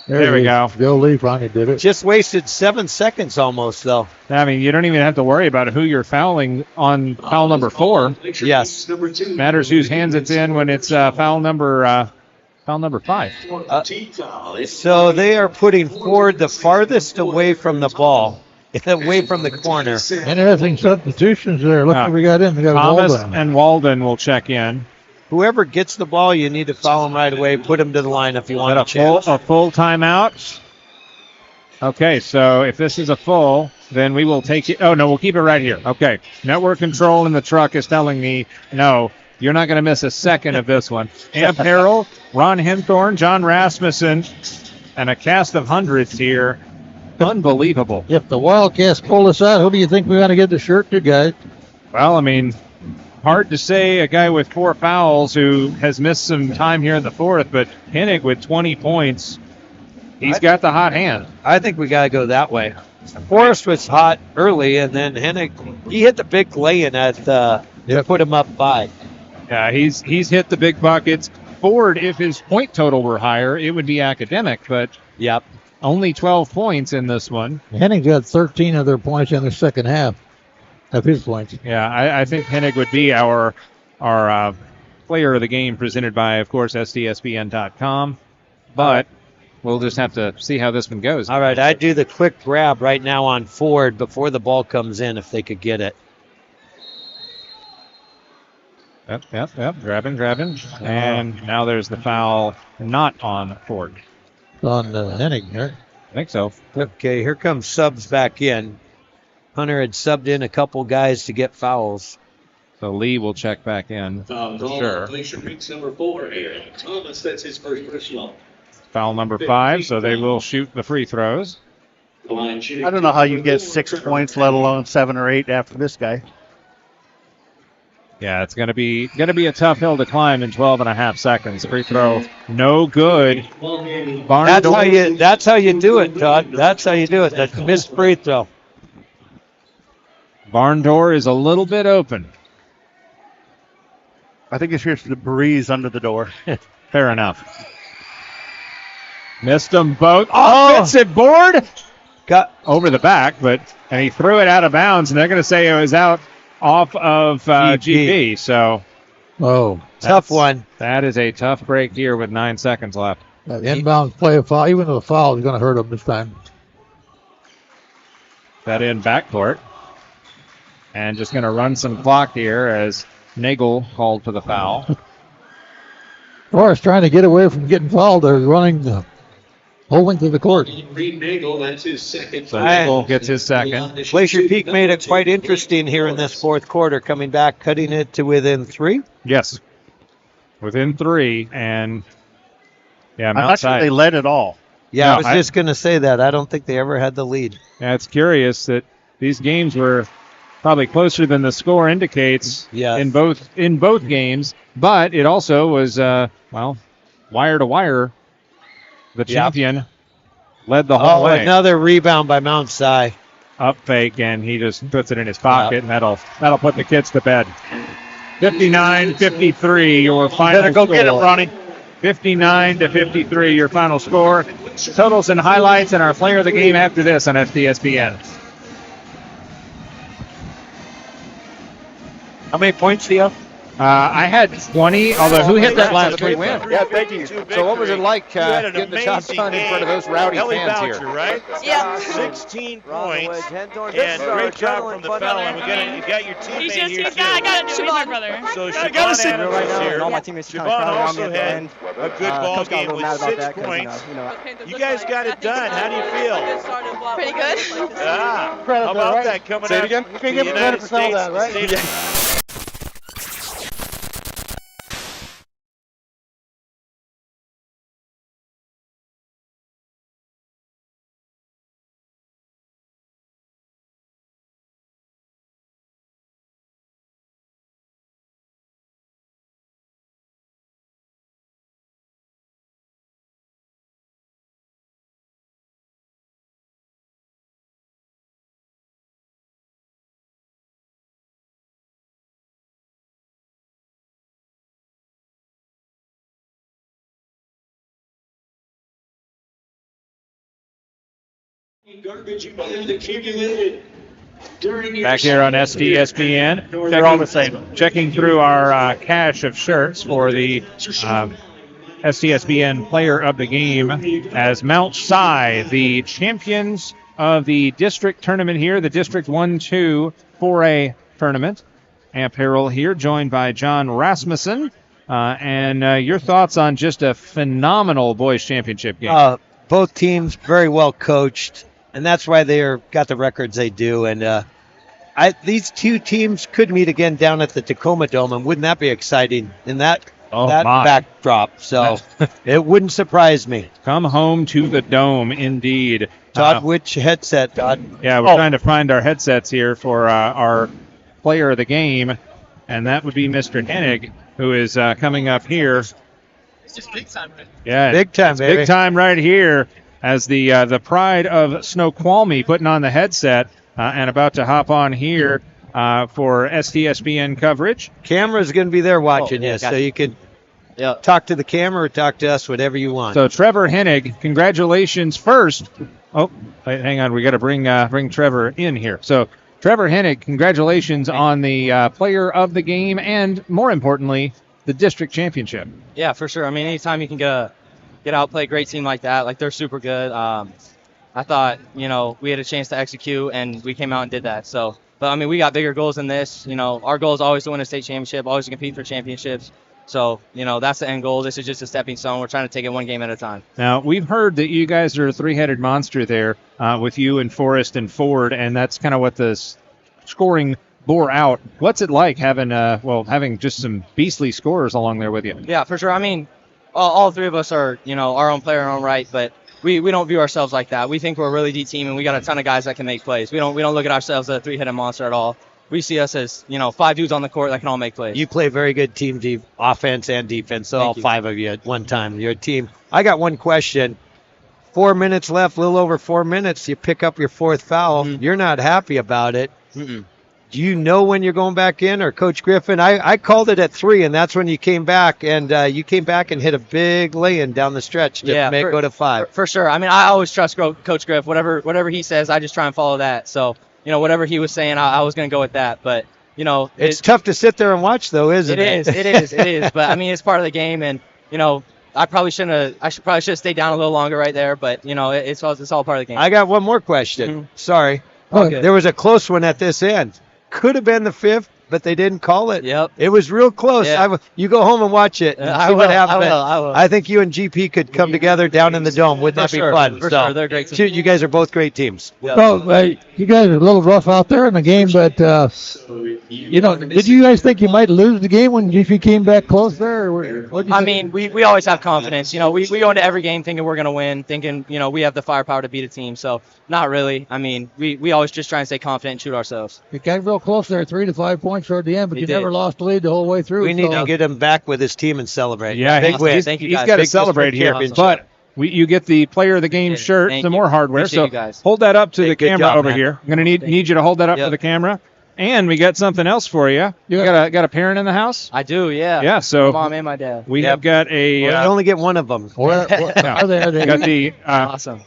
There we go. Joe Lee finally did it. Just wasted 7 seconds almost, though. I mean, you don't even have to worry about who you're fouling on foul number 4. Yes. Matters whose hands it's in when it's foul number 5. So they are putting Ford the farthest away from the ball, away from the corner. Interesting substitutions there. Look what we got in. We got Thomas Walden. and Walden will check in. Whoever gets the ball, you need to foul him right away. Put him to the line if you want a chance. A full timeout. Okay, so if this is a full, then we will take it. Oh, no, we'll keep it right here. Okay. Network control in the truck is telling me, no, you're not going to miss a second of this one. Amp Harrell, Ron Henthorn, John Rasmussen, and a cast of hundreds here. Unbelievable. If the Wildcats pull this out, who do you think we want to get the shirt to, guys? Well, I mean, hard to say a guy with 4 fouls who has missed some time here in the 4th, but Hennig with 20 points, he's got the hot hand. I think we got to go that way. Forrest was hot early, and then Hennig, he hit the big lay-in to put him up 5. Yeah, he's hit the big buckets. Ford, if his point total were higher, it would be academic, but only 12 points in this one. Hennig got 13 of their points in the second half of his points. Yeah, I think Hennig would be our player of the game, presented by, of course, STSPN.com. But we'll just have to see how this one goes. All right, I'd do the quick grab right now on Ford before the ball comes in if they could get it. Yep. Grabbing. And now there's the foul not on Ford. On Hennig, right? I think so. Okay, here comes subs back in. Hunter had subbed in a couple guys to get fouls. So Lee will check back in. For sure. Glacier Peaks number 4, Aaron Thomas, that's his first personal. Foul number 5, so they will shoot the free throws. I don't know how you get 6 points, let alone 7 or 8 after this guy. Yeah, it's gonna be a tough hill to climb in 12 and a half seconds. Free throw, no good. That's how you do it, Todd. That's how you do it. That's missed free throw. Barn door is a little bit open. I think it's just the breeze under the door. Fair enough. Missed them both. Offensive board. Got over the back, and he threw it out of bounds, and they're going to say it was out off of GP. So, tough one. That is a tough break here with 9 seconds left. That inbound play of foul, even though the foul is going to hurt him this time. That in backcourt. And just going to run some clock here as Nagel called for the foul. Forrest trying to get away from getting fouled. They're running the whole length of the court. Reed Nagel, that's his second. So Nagel gets his second. Glacier Peak made it quite interesting here in this 4th quarter, coming back, cutting it to within 3. Yes. Within 3. And, yeah, I'm not sure they led it all. Yeah, I was just going to say that. I don't think they ever had the lead. Yeah, it's curious that these games were probably closer than the score indicates in both games, but it also was wire to wire. The champion led the whole way. Another rebound by Mount Si. Up fake, and he just puts it in his pocket, and that'll put the kids to bed. 59-53, your final Better go score. get it, Ronnie. 59-53, your final score. Totals and highlights and our player of the game after this on STSPN. How many points do you have? I had 20, although who hit that last three win? Yeah, thank you. So what was it like getting the job done in front of those rowdy fans Boucher, here? Right? Yeah. 16 points. And great job from the fellow. And you got your teammate here, too. I got it, Siobhan, brother. So Siobhan Adams right is now, here. and all my teammates Siobhan also had a good ball game with 6 points. You guys got it done. How do you feel? Pretty good. How about that coming Say it out again? to the United States? Right? Garbage accumulated during your Back here on STSPN. They're all the same. Checking through our cache of shirts for the STSPN player of the game as Mount Si, the champions of the district tournament here, the District 1-2 4A tournament. Amp Harrell here, joined by John Rasmussen. And your thoughts on just a phenomenal boys championship game? Both teams very well coached, and that's why they're got the records they do. And these two teams could meet again down at the Tacoma Dome, and wouldn't that be exciting in that backdrop? So it wouldn't surprise me. Come home to the Dome, indeed. Todd, which headset, Todd? Yeah, we're trying to find our headsets here for our player of the game, and that would be Mr. Hennig, who is coming up here. It's just big time, right? Yeah, big time, baby. Big time right here as the pride of Snoqualmie putting on the headset and about to hop on here for STSPN coverage. Camera's going to be there watching you, so you can talk to the camera or talk to us, whatever you want. So Trevor Hennig, congratulations first. Oh, hang on, we got to bring Trevor in here. So Trevor Hennig, congratulations on the player of the game and, more importantly, the district championship. Yeah, for sure. I mean, anytime you can get out, play a great team like that, like they're super good. I thought, we had a chance to execute, and we came out and did that. So, but I mean, we got bigger goals than this. Our goal is always to win a state championship, always to compete for championships. So, that's the end goal. This is just a stepping stone. We're trying to take it one game at a time. Now, we've heard that you guys are a three-headed monster there with you and Forrest and Ford, and that's kind of what the scoring bore out. What's it like having just some beastly scorers along there with you? Yeah, for sure. I mean, all three of us are, our own player, our own right, but we don't view ourselves like that. We think we're a really deep team, and we got a ton of guys that can make plays. We don't look at ourselves as a three-headed monster at all. We see us as, 5 dudes on the court that can all make plays. You play very good team offense and defense, so all 5 of you at one time. You're a team. I got one question. 4 minutes left, a little over 4 minutes. You pick up your 4th foul. Mm-hmm. You're not happy about it. Mm-mm. Do you know when you're going back in, or Coach Griffin? I called it at 3, and that's when you came back, and you came back and hit a big lay-in down the stretch to go to 5. For sure. I mean, I always trust Coach Griff. Whatever he says, I just try and follow that. So, whatever he was saying, I was going to go with that. But, it's tough to sit there and watch, though, isn't it? It is. But, I mean, it's part of the game, and, I probably should have stayed down a little longer right there. But, it's all part of the game. I got one more question. Mm-hmm. Sorry. Okay. There was a close one at this end. Could have been the 5th, but they didn't call it. Yep. It was real close. Yeah. You go home and watch it and see what happened. I will. I think you and GP could come together down in the Dome. Wouldn't that be fun? For sure. They're great teams. You guys are both great teams. Yeah. Well, you guys are a little rough out there in the game, but, did you guys think you might lose the game when GP came back close there? I mean, we always have confidence. We go into every game thinking we're going to win, thinking, we have the firepower to beat a team. So, not really. I mean, we always just try and stay confident and shoot ourselves. You got real close there, 3 to 5 points toward the end, but you never lost the lead the whole way through. We need to get him back with his team and celebrate. Yeah, big win. Thank you guys. He's got to celebrate here. Awesome. But you get the player of the game shirt, some more hardware. So hold that up to the camera over here. I'm going to need you to hold that up to the camera. And we got something else for you. You got a parent in the house? I do, yeah. Yeah, so my mom and my dad. We have got a. You only get one of them. Are they? Got the awesome.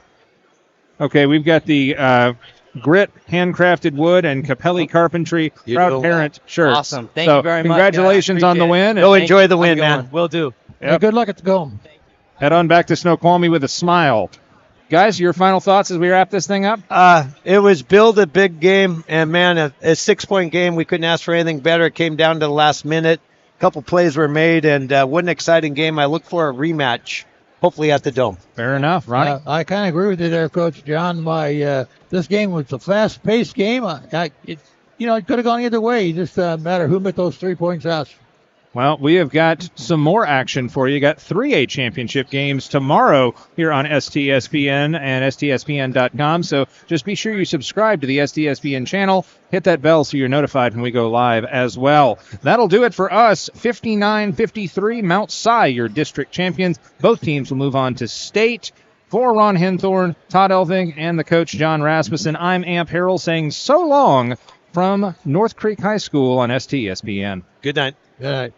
Okay, we've got the Grit handcrafted wood and Capelli Carpentry proud parent shirt. Awesome. Thank you very much. Congratulations on the win. Go enjoy the win, man. Will do. Yep. Good luck at the Dome. Head on back to Snoqualmie with a smile. Guys, your final thoughts as we wrap this thing up? It was build a big game, and, man, a 6-point game. We couldn't ask for anything better. It came down to the last minute. A couple plays were made, and what an exciting game. I look for a rematch, hopefully at the Dome. Fair enough. Ronnie? I kind of agree with you there, Coach John. This game was a fast-paced game. It could have gone either way. It just matter who met those 3-point shots. Well, we have got some more action for you. Got 3A championship games tomorrow here on STSPN and STSPN.com. So just be sure you subscribe to the STSPN channel. Hit that bell so you're notified when we go live as well. That'll do it for us. 59-53, Mount Si, your district champions. Both teams will move on to state. For Ron Henthorne, Todd Elving, and the coach John Rasmussen, I'm Amp Harrell saying so long from North Creek High School on STSPN. Good night. Good night.